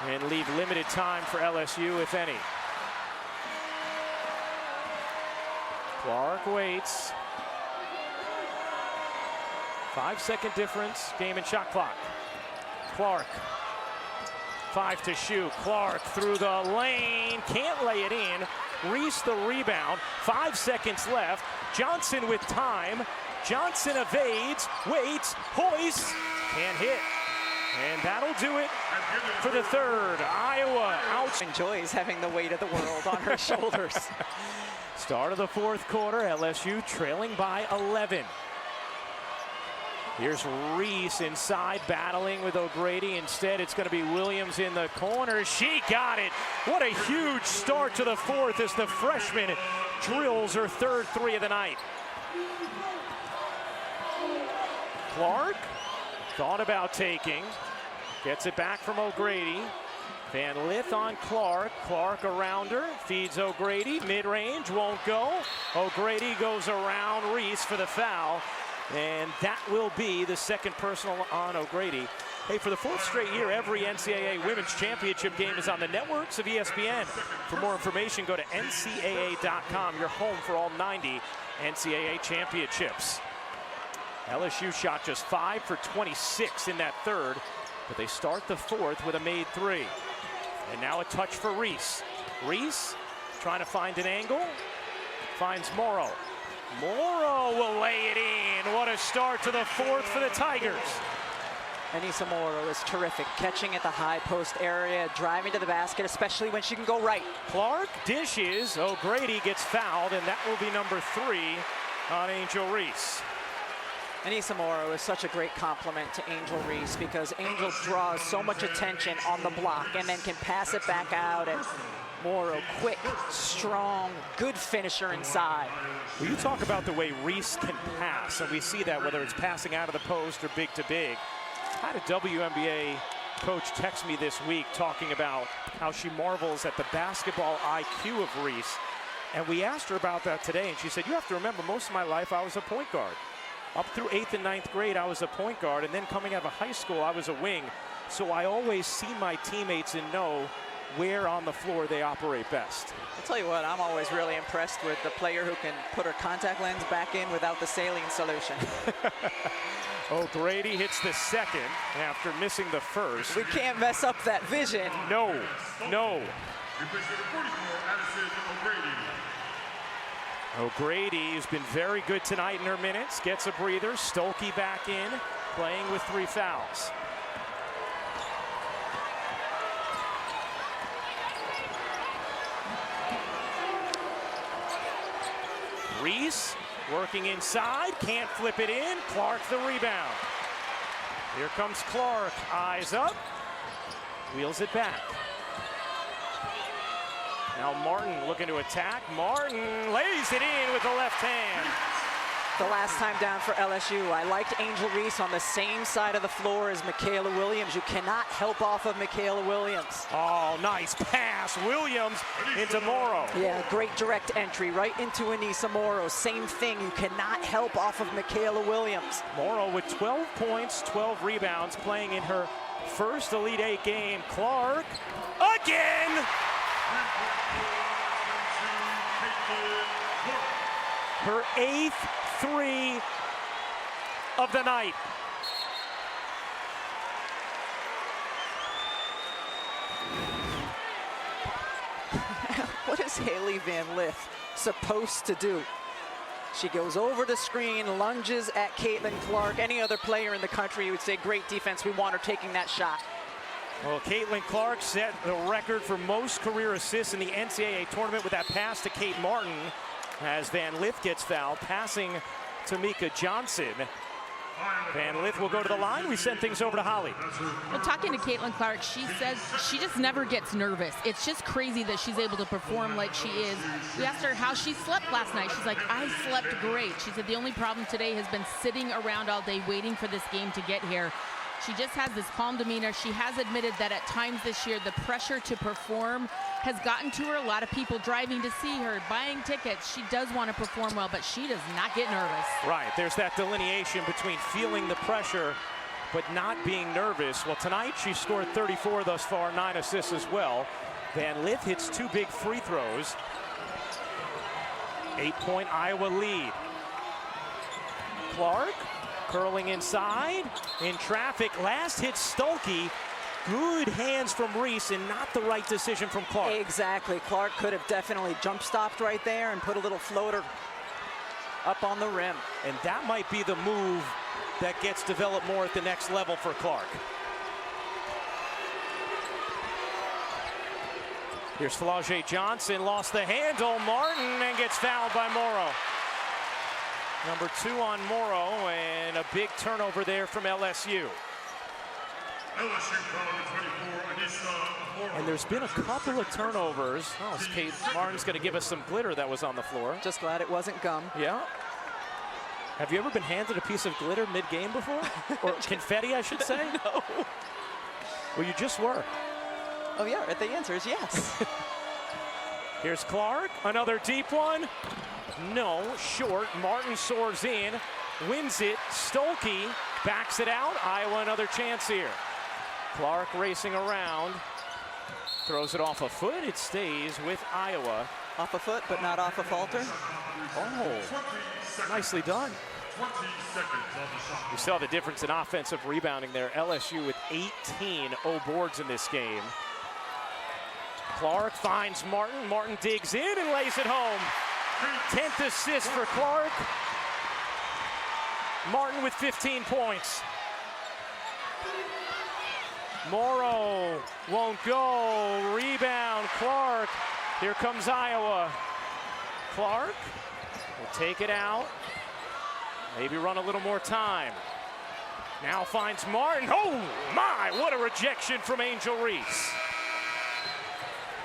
S1: and leave limited time for LSU, if any. Clark waits. 5-second difference, game and shot clock. Clark, 5 to shoot. Clark through the lane, can't lay it in. Reese the rebound, 5 seconds left. Johnson with time. Johnson evades, waits, hoists, can't hit. And that'll do it for the third. Iowa out.
S2: Enjoys having the weight of the world on her shoulders.
S1: Start of the fourth quarter, LSU trailing by 11. Here's Reese inside battling with O'Grady. Instead, it's going to be Williams in the corner. She got it. What a huge start to the fourth as the freshman drills her third 3 of the night. Clark thought about taking. Gets it back from O'Grady. Van Lith on Clark. Clark around her. Feeds O'Grady. Mid-range. Won't go. O'Grady goes around Reese for the foul. And that will be the second personal on O'Grady. Hey, for the fourth straight year, every NCAA Women's Championship game is on the networks of ESPN. For more information, go to ncaa.com, your home for all 90 NCAA championships. LSU shot just 5 for 26 in that third, but they start the fourth with a made three. And now a touch for Reese. Reese trying to find an angle, finds Morrow. Morrow will lay it in. What a start to the fourth for the Tigers.
S2: Anissa Morrow is terrific, catching at the high post area, driving to the basket, especially when she can go right.
S1: Clark dishes. O'Grady gets fouled, and that will be number 3 on Angel Reese.
S2: Anissa Morrow is such a great compliment to Angel Reese because Angel draws so much attention on the block and then can pass it back out. And Morrow, quick, strong, good finisher inside.
S1: Well, you talk about the way Reese can pass, and we see that whether it's passing out of the post or big to big. I had a WNBA coach text me this week talking about how she marvels at the basketball IQ of Reese. And we asked her about that today, and she said, you have to remember, most of my life I was a point guard. Up through 8th and 9th grade, I was a point guard, and then coming out of high school, I was a wing. So I always see my teammates and know where on the floor they operate best.
S2: I'll tell you what, I'm always really impressed with the player who can put her contact lens back in without the saline solution.
S1: O'Grady hits the second after missing the first.
S2: We can't mess up that vision.
S1: No, no. O'Grady has been very good tonight in her minutes. Gets a breather. Stolke back in, playing with 3 fouls. Reese working inside, can't flip it in. Clark the rebound. Here comes Clark, eyes up, wheels it back. Now Martin looking to attack. Martin lays it in with the left hand.
S2: The last time down for LSU, I liked Angel Reese on the same side of the floor as Michaela Williams. You cannot help off of Michaela Williams.
S1: Oh, nice pass. Williams into Morrow.
S2: Yeah, great direct entry right into Anissa Morrow. Same thing, you cannot help off of Michaela Williams.
S1: Morrow with 12 points, 12 rebounds, playing in her first Elite 8 game. Clark again. Her 8th 3 of the night.
S2: What is Haley Van Lith supposed to do? She goes over the screen, lunges at Caitlin Clark. Any other player in the country would say, great defense, we want her taking that shot.
S1: Well, Caitlin Clark set the record for most career assists in the NCAA tournament with that pass to Kate Martin as Van Lith gets fouled, passing to Mika Johnson. Van Lith will go to the line. We send things over to Holly.
S3: Well, talking to Caitlin Clark, she says she just never gets nervous. It's just crazy that she's able to perform like she is. We asked her how she slept last night. She's like, I slept great. She said the only problem today has been sitting around all day waiting for this game to get here. She just has this calm demeanor. She has admitted that at times this year, the pressure to perform has gotten to her. A lot of people driving to see her, buying tickets. She does want to perform well, but she does not get nervous.
S1: Right, there's that delineation between feeling the pressure but not being nervous. Well, tonight she scored 34 thus far, 9 assists as well. Van Lith hits 2 big free throws. 8-point Iowa lead. Clark curling inside, in traffic, last hit Stolke. Good hands from Reese and not the right decision from Clark.
S2: Exactly, Clark could have definitely jump stopped right there and put a little floater up on the rim.
S1: And that might be the move that gets developed more at the next level for Clark. Here's Flau'jae Johnson, lost the handle, Martin, and gets fouled by Morrow. Number 2 on Morrow, and a big turnover there from LSU. And there's been a couple of turnovers. Oh, Kate Martin's going to give us some glitter that was on the floor.
S2: Just glad it wasn't gum.
S1: Yeah. Have you ever been handed a piece of glitter mid-game before? Or confetti, I should say?
S2: No.
S1: Well, you just were.
S2: Oh yeah, the answer is yes.
S1: Here's Clark, another deep one. No, short. Martin soars in, wins it. Stolke backs it out. Iowa another chance here. Clark racing around, throws it off a foot. It stays with Iowa.
S2: Off a foot, but not off a falter.
S1: Oh, nicely done.
S4: 20 seconds on the shot.
S1: You saw the difference in offensive rebounding there. LSU with 18 boards in this game. Clark finds Martin. Martin digs in and lays it home. 10th assist for Clark. Martin with 15 points. Morrow won't go. Rebound, Clark. Here comes Iowa. Clark will take it out. Maybe run a little more time. Now finds Martin. Oh my, what a rejection from Angel Reese.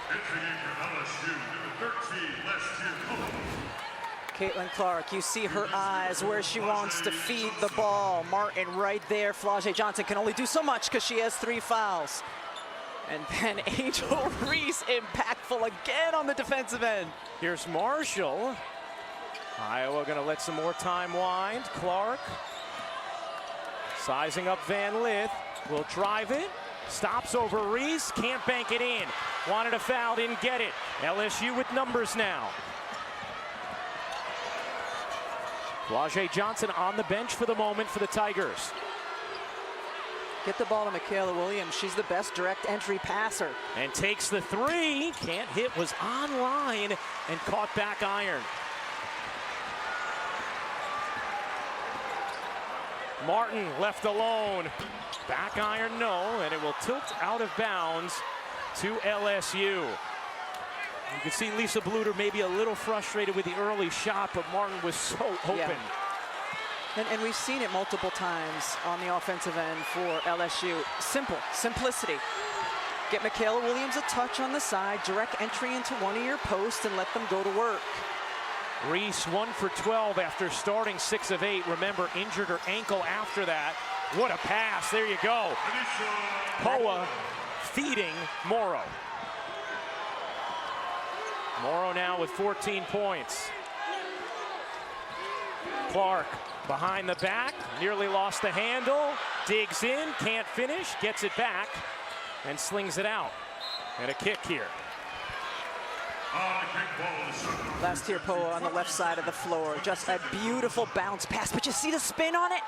S4: Entering for LSU, number 13, last year.
S2: Caitlin Clark, you see her eyes where she wants to feed the ball. Martin right there. Flau'jae Johnson can only do so much because she has 3 fouls. And then Angel Reese impactful again on the defensive end.
S1: Here's Marshall. Iowa gonna let some more time wind. Clark sizing up Van Lith. Will drive it. Stops over Reese. Can't bank it in. Wanted a foul, didn't get it. LSU with numbers now. Flau'jae Johnson on the bench for the moment for the Tigers.
S2: Get the ball to Michaela Williams. She's the best direct entry passer.
S1: And takes the 3. Can't hit, was on line and caught back iron. Martin left alone. Back iron, no, and it will tilt out of bounds to LSU. You can see Lisa Bluter maybe a little frustrated with the early shot, but Martin was so open.
S2: Yeah. And we've seen it multiple times on the offensive end for LSU. Simplicity. Get Michaela Williams a touch on the side, direct entry into one of your posts, and let them go to work.
S1: Reese 1 for 12 after starting 6 of 8. Remember, injured her ankle after that. What a pass, there you go. Poa feeding Morrow. Morrow now with 14 points. Clark behind the back, nearly lost the handle, digs in, can't finish, gets it back, and slings it out. And a kick here.
S2: Last here, Poa on the left side of the floor. Just a beautiful bounce pass, but you see the spin on it?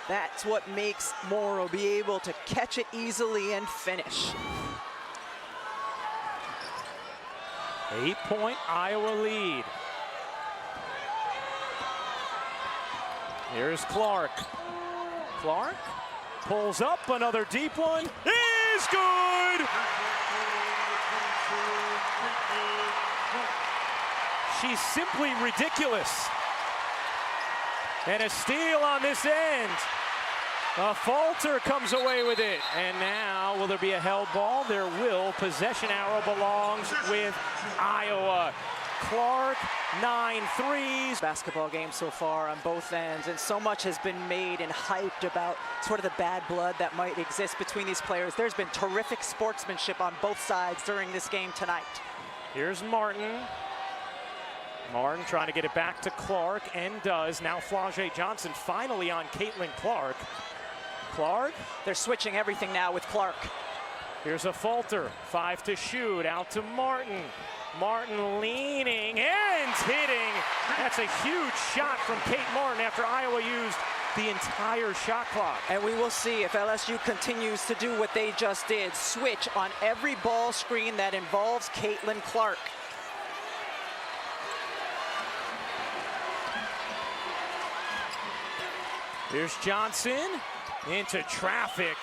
S2: That's what makes Morrow be able to catch it easily and finish.
S1: 8-point Iowa lead. Here's Clark. Clark pulls up, another deep one. Is good! She's simply ridiculous. And a steal on this end. A falter comes away with it. And now, will there be a held ball? There will. Possession arrow belongs with Iowa. Clark, 9 threes.
S2: Basketball game so far on both ends, and so much has been made and hyped about sort of the bad blood that might exist between these players. There's been terrific sportsmanship on both sides during this game tonight.
S1: Here's Martin. Martin trying to get it back to Clark, and does. Now Flau'jae Johnson finally on Caitlin Clark. Clark.
S2: They're switching everything now with Clark.
S1: Here's a falter. 5 to shoot. Out to Martin. Martin leaning and hitting. That's a huge shot from Kate Martin after Iowa used the entire shot clock.
S2: And we will see if LSU continues to do what they just did. Switch on every ball screen that involves Caitlin Clark.
S1: Here's Johnson into traffic.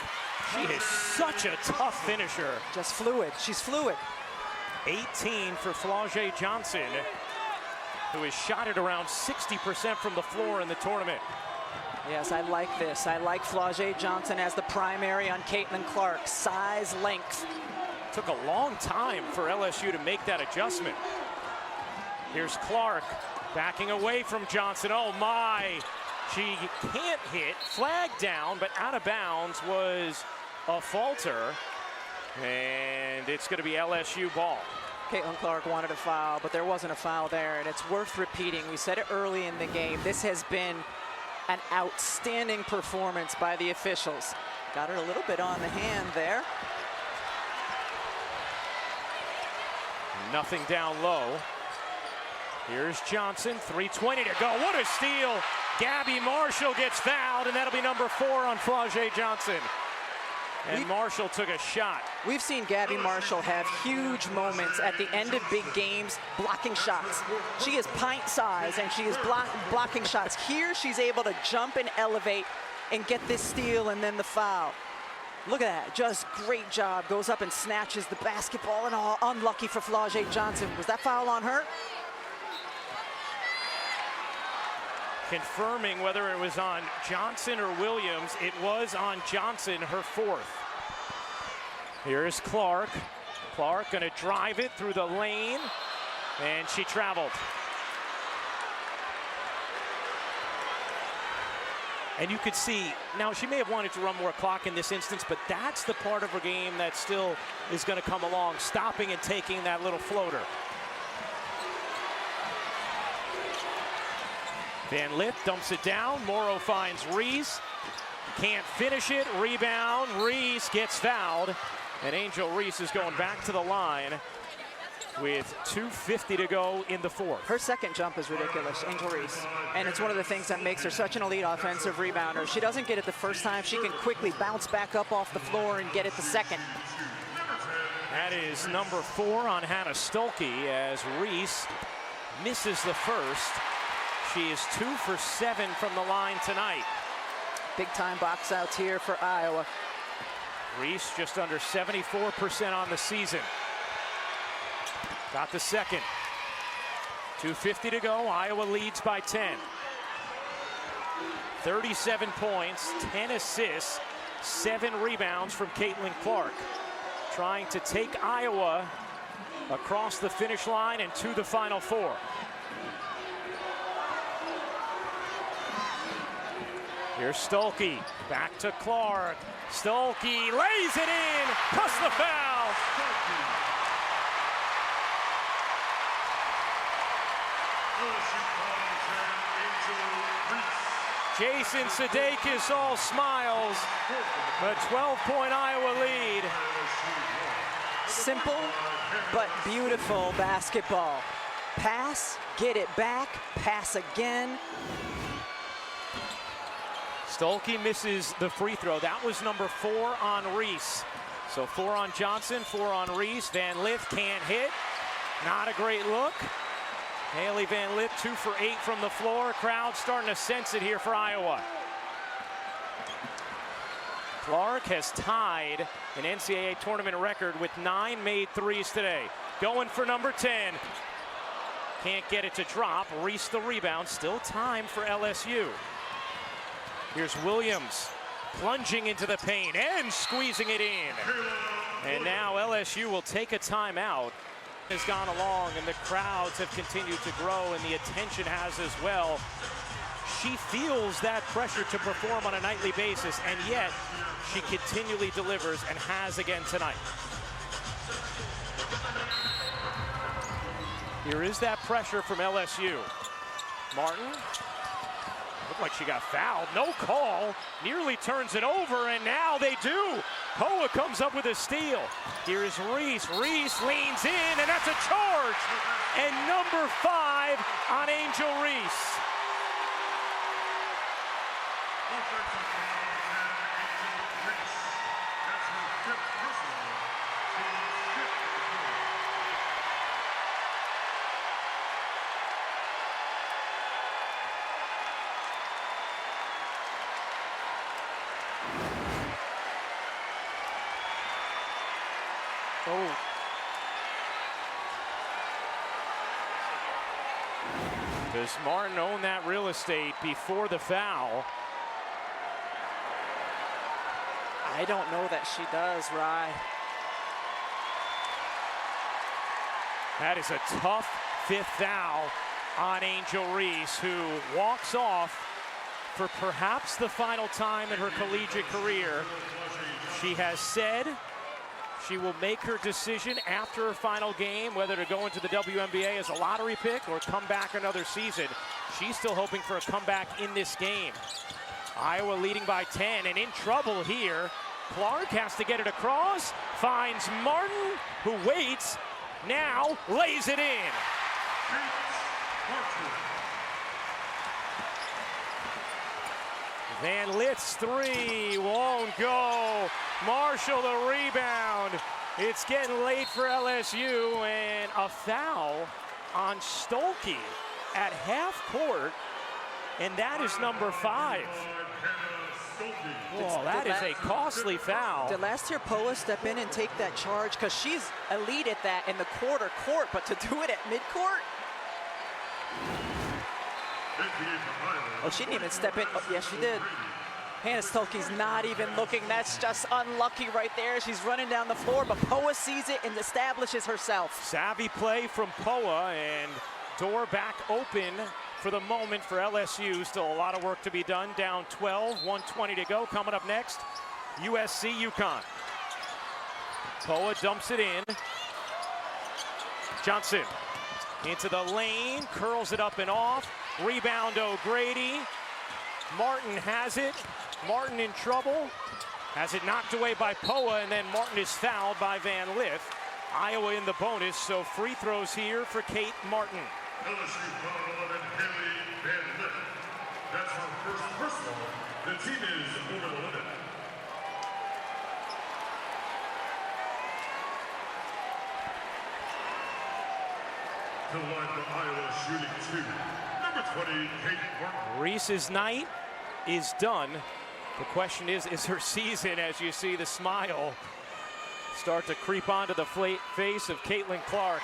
S1: She is such a tough finisher.
S2: Just fluid. She's fluid.
S1: 18 for Flau'jae Johnson, who has shot it around 60% from the floor in the tournament.
S2: Yes, I like this. I like Flau'jae Johnson as the primary on Caitlin Clark. Size, length.
S1: Took a long time for LSU to make that adjustment. Here's Clark backing away from Johnson. Oh my, she can't hit. Flag down, but out of bounds was a falter. And it's going to be LSU ball.
S2: Caitlin Clark wanted a foul, but there wasn't a foul there, and it's worth repeating. We said it early in the game. This has been an outstanding performance by the officials. Got her a little bit on the hand there.
S1: Nothing down low. Here's Johnson, 3:20 to go. What a steal. Gabby Marshall gets fouled, and that'll be number 4 on Flau'jae Johnson. And Marshall took a shot.
S2: We've seen Gabby Marshall have huge moments at the end of big games, blocking shots. She is pint size, and she is blocking shots. Here, she's able to jump and elevate and get this steal and then the foul. Look at that, just great job. Goes up and snatches the basketball, and all unlucky for Flau'jae Johnson. Was that foul on her?
S1: Confirming whether it was on Johnson or Williams, it was on Johnson, her 4th. Here's Clark. Clark gonna drive it through the lane, and she traveled. And you could see, now she may have wanted to run more clock in this instance, but that's the part of her game that still is gonna come along, stopping and taking that little floater. Van Lith dumps it down. Morrow finds Reese. Can't finish it. Rebound. Reese gets fouled. And Angel Reese is going back to the line with 2:50 to go in the 4th.
S2: Her second jump is ridiculous, Angel Reese. And it's one of the things that makes her such an elite offensive rebounder. She doesn't get it the first time. She can quickly bounce back up off the floor and get it the second.
S1: That is number 4 on Hannah Stolke as Reese misses the first. She is 2 for 7 from the line tonight.
S2: Big time box outs here for Iowa.
S1: Reese just under 74% on the season. Got the second. 2:50 to go. Iowa leads by 10. 37 points, 10 assists, 7 rebounds from Caitlin Clark. Trying to take Iowa across the finish line and to the Final Four. Here's Stolke, back to Clark. Stolke lays it in, plus the foul. Jason Sudeikis all smiles. A 12-point Iowa lead.
S2: Simple but beautiful basketball. Pass, get it back, pass again.
S1: Stolke misses the free throw. That was number 4 on Reese. So 4 on Johnson, 4 on Reese. Van Lith can't hit. Not a great look. Haley Van Lith 2 for 8 from the floor. Crowd starting to sense it here for Iowa. Clark has tied an NCAA tournament record with 9 made threes today. Going for number 10. Can't get it to drop. Reese the rebound. Still time for LSU. Here's Williams plunging into the paint and squeezing it in. And now LSU will take a timeout. Has gone along and the crowds have continued to grow and the attention has as well. She feels that pressure to perform on a nightly basis, and yet she continually delivers and has again tonight. Here is that pressure from LSU. Martin. Looked like she got fouled. No call. Nearly turns it over, and now they do. Hoa comes up with a steal. Here is Reese. Reese leans in, and that's a charge. And number 5 on Angel Reese. Oh. Does Martin own that real estate before the foul?
S2: I don't know that she does, Rye.
S1: That is a tough 5th foul on Angel Reese, who walks off for perhaps the final time in her collegiate career. She has said She will make her decision after her final game, whether to go into the WNBA as a lottery pick or come back another season. She's still hoping for a comeback in this game. Iowa leading by 10 and in trouble here. Clark has to get it across, finds Martin, who waits, now lays it in. Van Lit's three won't go. Marshall the rebound. It's getting late for LSU, and a foul on Stolke at half court, and that is number 5. Oh, that is a costly foul.
S2: Did last year Poa step in and take that charge? Because she's elite at that in the quarter court, but to do it at midcourt? Oh, she didn't even step in. Oh, yes, she did. Hannah Stolke's not even looking. That's just unlucky right there. She's running down the floor, but Poa sees it and establishes herself.
S1: Savvy play from Poa, and door back open for the moment for LSU. Still a lot of work to be done. Down 12, 1:20 to go. Coming up next, USC UConn. Poa dumps it in. Johnson into the lane, curls it up and off. Rebound O'Grady. Martin has it. Martin in trouble. Has it knocked away by Poa, and then Martin is fouled by Van Lith. Iowa in the bonus, so free throws here for Kate Martin.
S4: LSU foul 11, Haley Van Lith. That's her first personal. The team is over the limit. To the line for Iowa, shooting 2. Number 20, Kate Martin.
S1: Reese's night is done. The question is her season, as you see the smile start to creep onto the face of Caitlin Clark.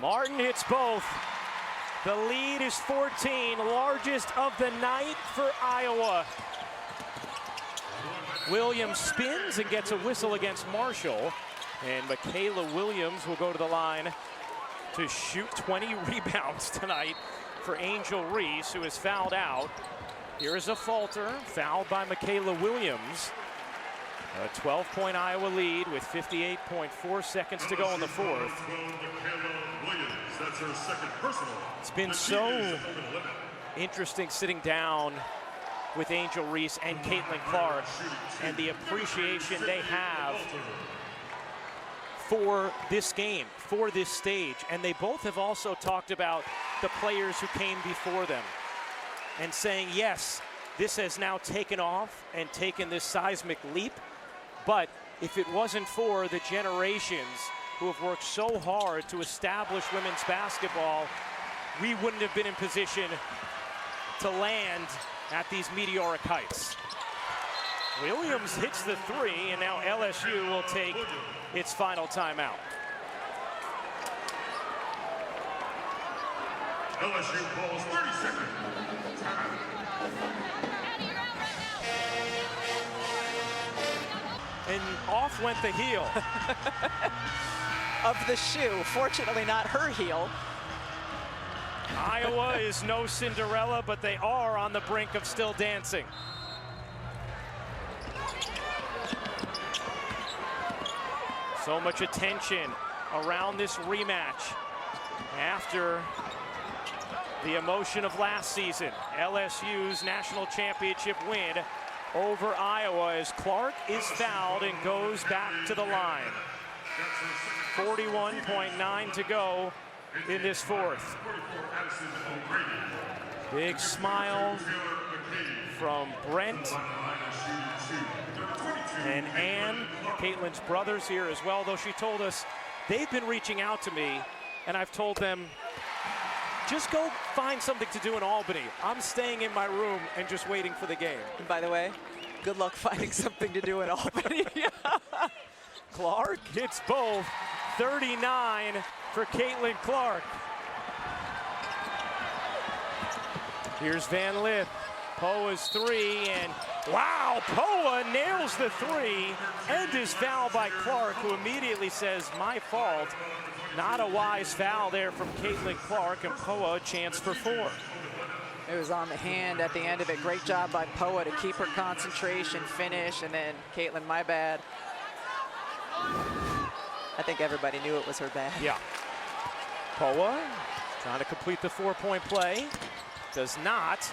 S1: Martin hits both. The lead is 14, largest of the night for Iowa. Williams spins and gets a whistle against Marshall. And Michaela Williams will go to the line to shoot 20 rebounds tonight for Angel Reese, who is fouled out. Here is a falter, fouled by Michaela Williams. A 12-point Iowa lead with 58.4 seconds to go in the fourth.
S4: That's her second personal.
S1: It's been so interesting sitting down with Angel Reese and Caitlin Clark and the appreciation they have for this game, for this stage. And they both have also talked about the players who came before them and saying, yes, this has now taken off and taken this seismic leap. But if it wasn't for the generations who have worked so hard to establish women's basketball, we wouldn't have been in position to land at these meteoric heights. Williams hits the three, and now LSU will take its final timeout.
S4: LSU calls 30 seconds.
S1: And off went the heel.
S2: Of the shoe, fortunately not her heel.
S1: Iowa is no Cinderella, but they are on the brink of still dancing. So much attention around this rematch after the emotion of last season. LSU's national championship win over Iowa as Clark is fouled and goes back to the line. 41.9 to go in this fourth. Big smile from Brent and Ann, Caitlin's brothers here as well, though she told us they've been reaching out to me, and I've told them, just go find something to do in Albany. I'm staying in my room and just waiting for the game.
S2: And by the way, good luck finding something to do in Albany.
S1: Clark hits both. 39 for Caitlin Clark. Here's Van Lith. Poa's three, and Wow, Poa nails the three and is fouled by Clark, who immediately says, my fault. Not a wise foul there from Caitlin Clark, and Poa a chance for 4.
S2: It was on the hand at the end of it. Great job by Poa to keep her concentration, finish, and then Caitlin, my bad. I think everybody knew it was her bad.
S1: Yeah. Poa trying to complete the 4-point play. Does not.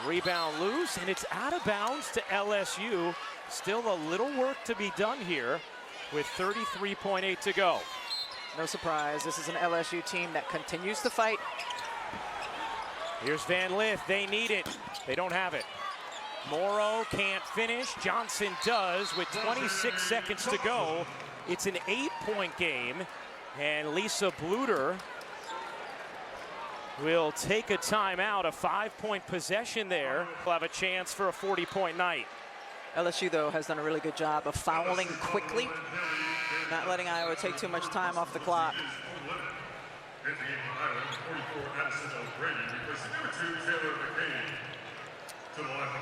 S1: Rebound loose, and it's out of bounds to LSU. Still a little work to be done here with 33.8 to go.
S2: No surprise, this is an LSU team that continues to fight.
S1: Here's Van Lith, they need it. They don't have it. Morrow can't finish, Johnson does with 26 seconds to go. It's an 8-point game, and Lisa Bluter will take a timeout, a 5-point possession there. We'll have a chance for a 40-point night.
S2: LSU, though, has done a really good job of fouling quickly, not letting Iowa take too much time off the clock.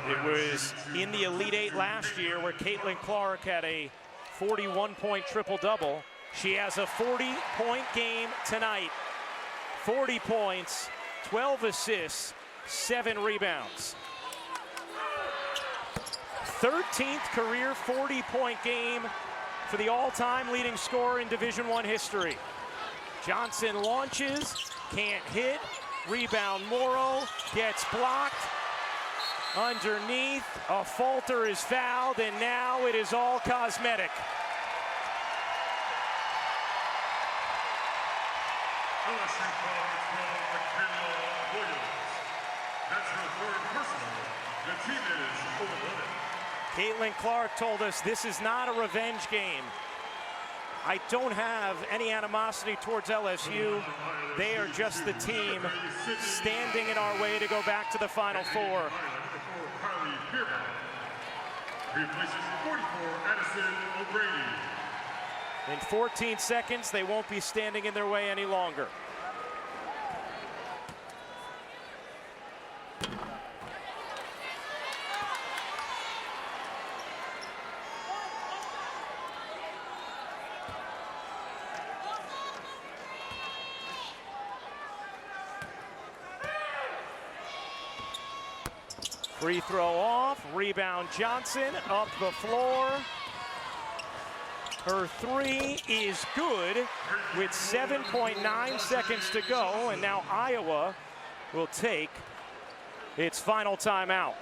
S1: It was in the Elite Eight last year where Caitlin Clark had a 41-point triple-double. She has a 40-point game tonight. 40 points, 12 assists, 7 rebounds. 13th career 40-point game for the all-time leading scorer in Division I history. Johnson launches, can't hit, rebound Morrow, gets blocked. Underneath, a falter is fouled, and now it is all cosmetic.
S4: LSU foul from McKenna Williams. That's her 3rd personal. The team is 11.
S1: Caitlin Clark told us this is not a revenge game. I don't have any animosity towards LSU. They are just the team standing in our way to go back to the Final Four.
S4: Replaces 44, Addison O'Grady.
S1: In 14 seconds, they won't be standing in their way any longer. Free throw off, rebound Johnson, up the floor. Her 3 is good with 7.9 seconds to go, and now Iowa will take its final timeout.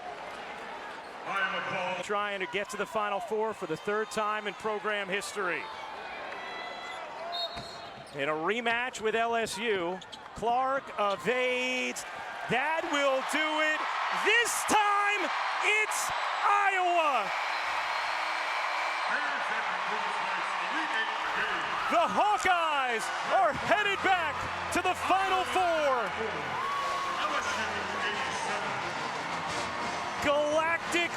S1: Trying to get to the Final Four for the 3rd time in program history. In a rematch with LSU, Clark evades. That will do it. This time, it's Iowa. The Hawkeyes are headed back to the Final Four. Galactic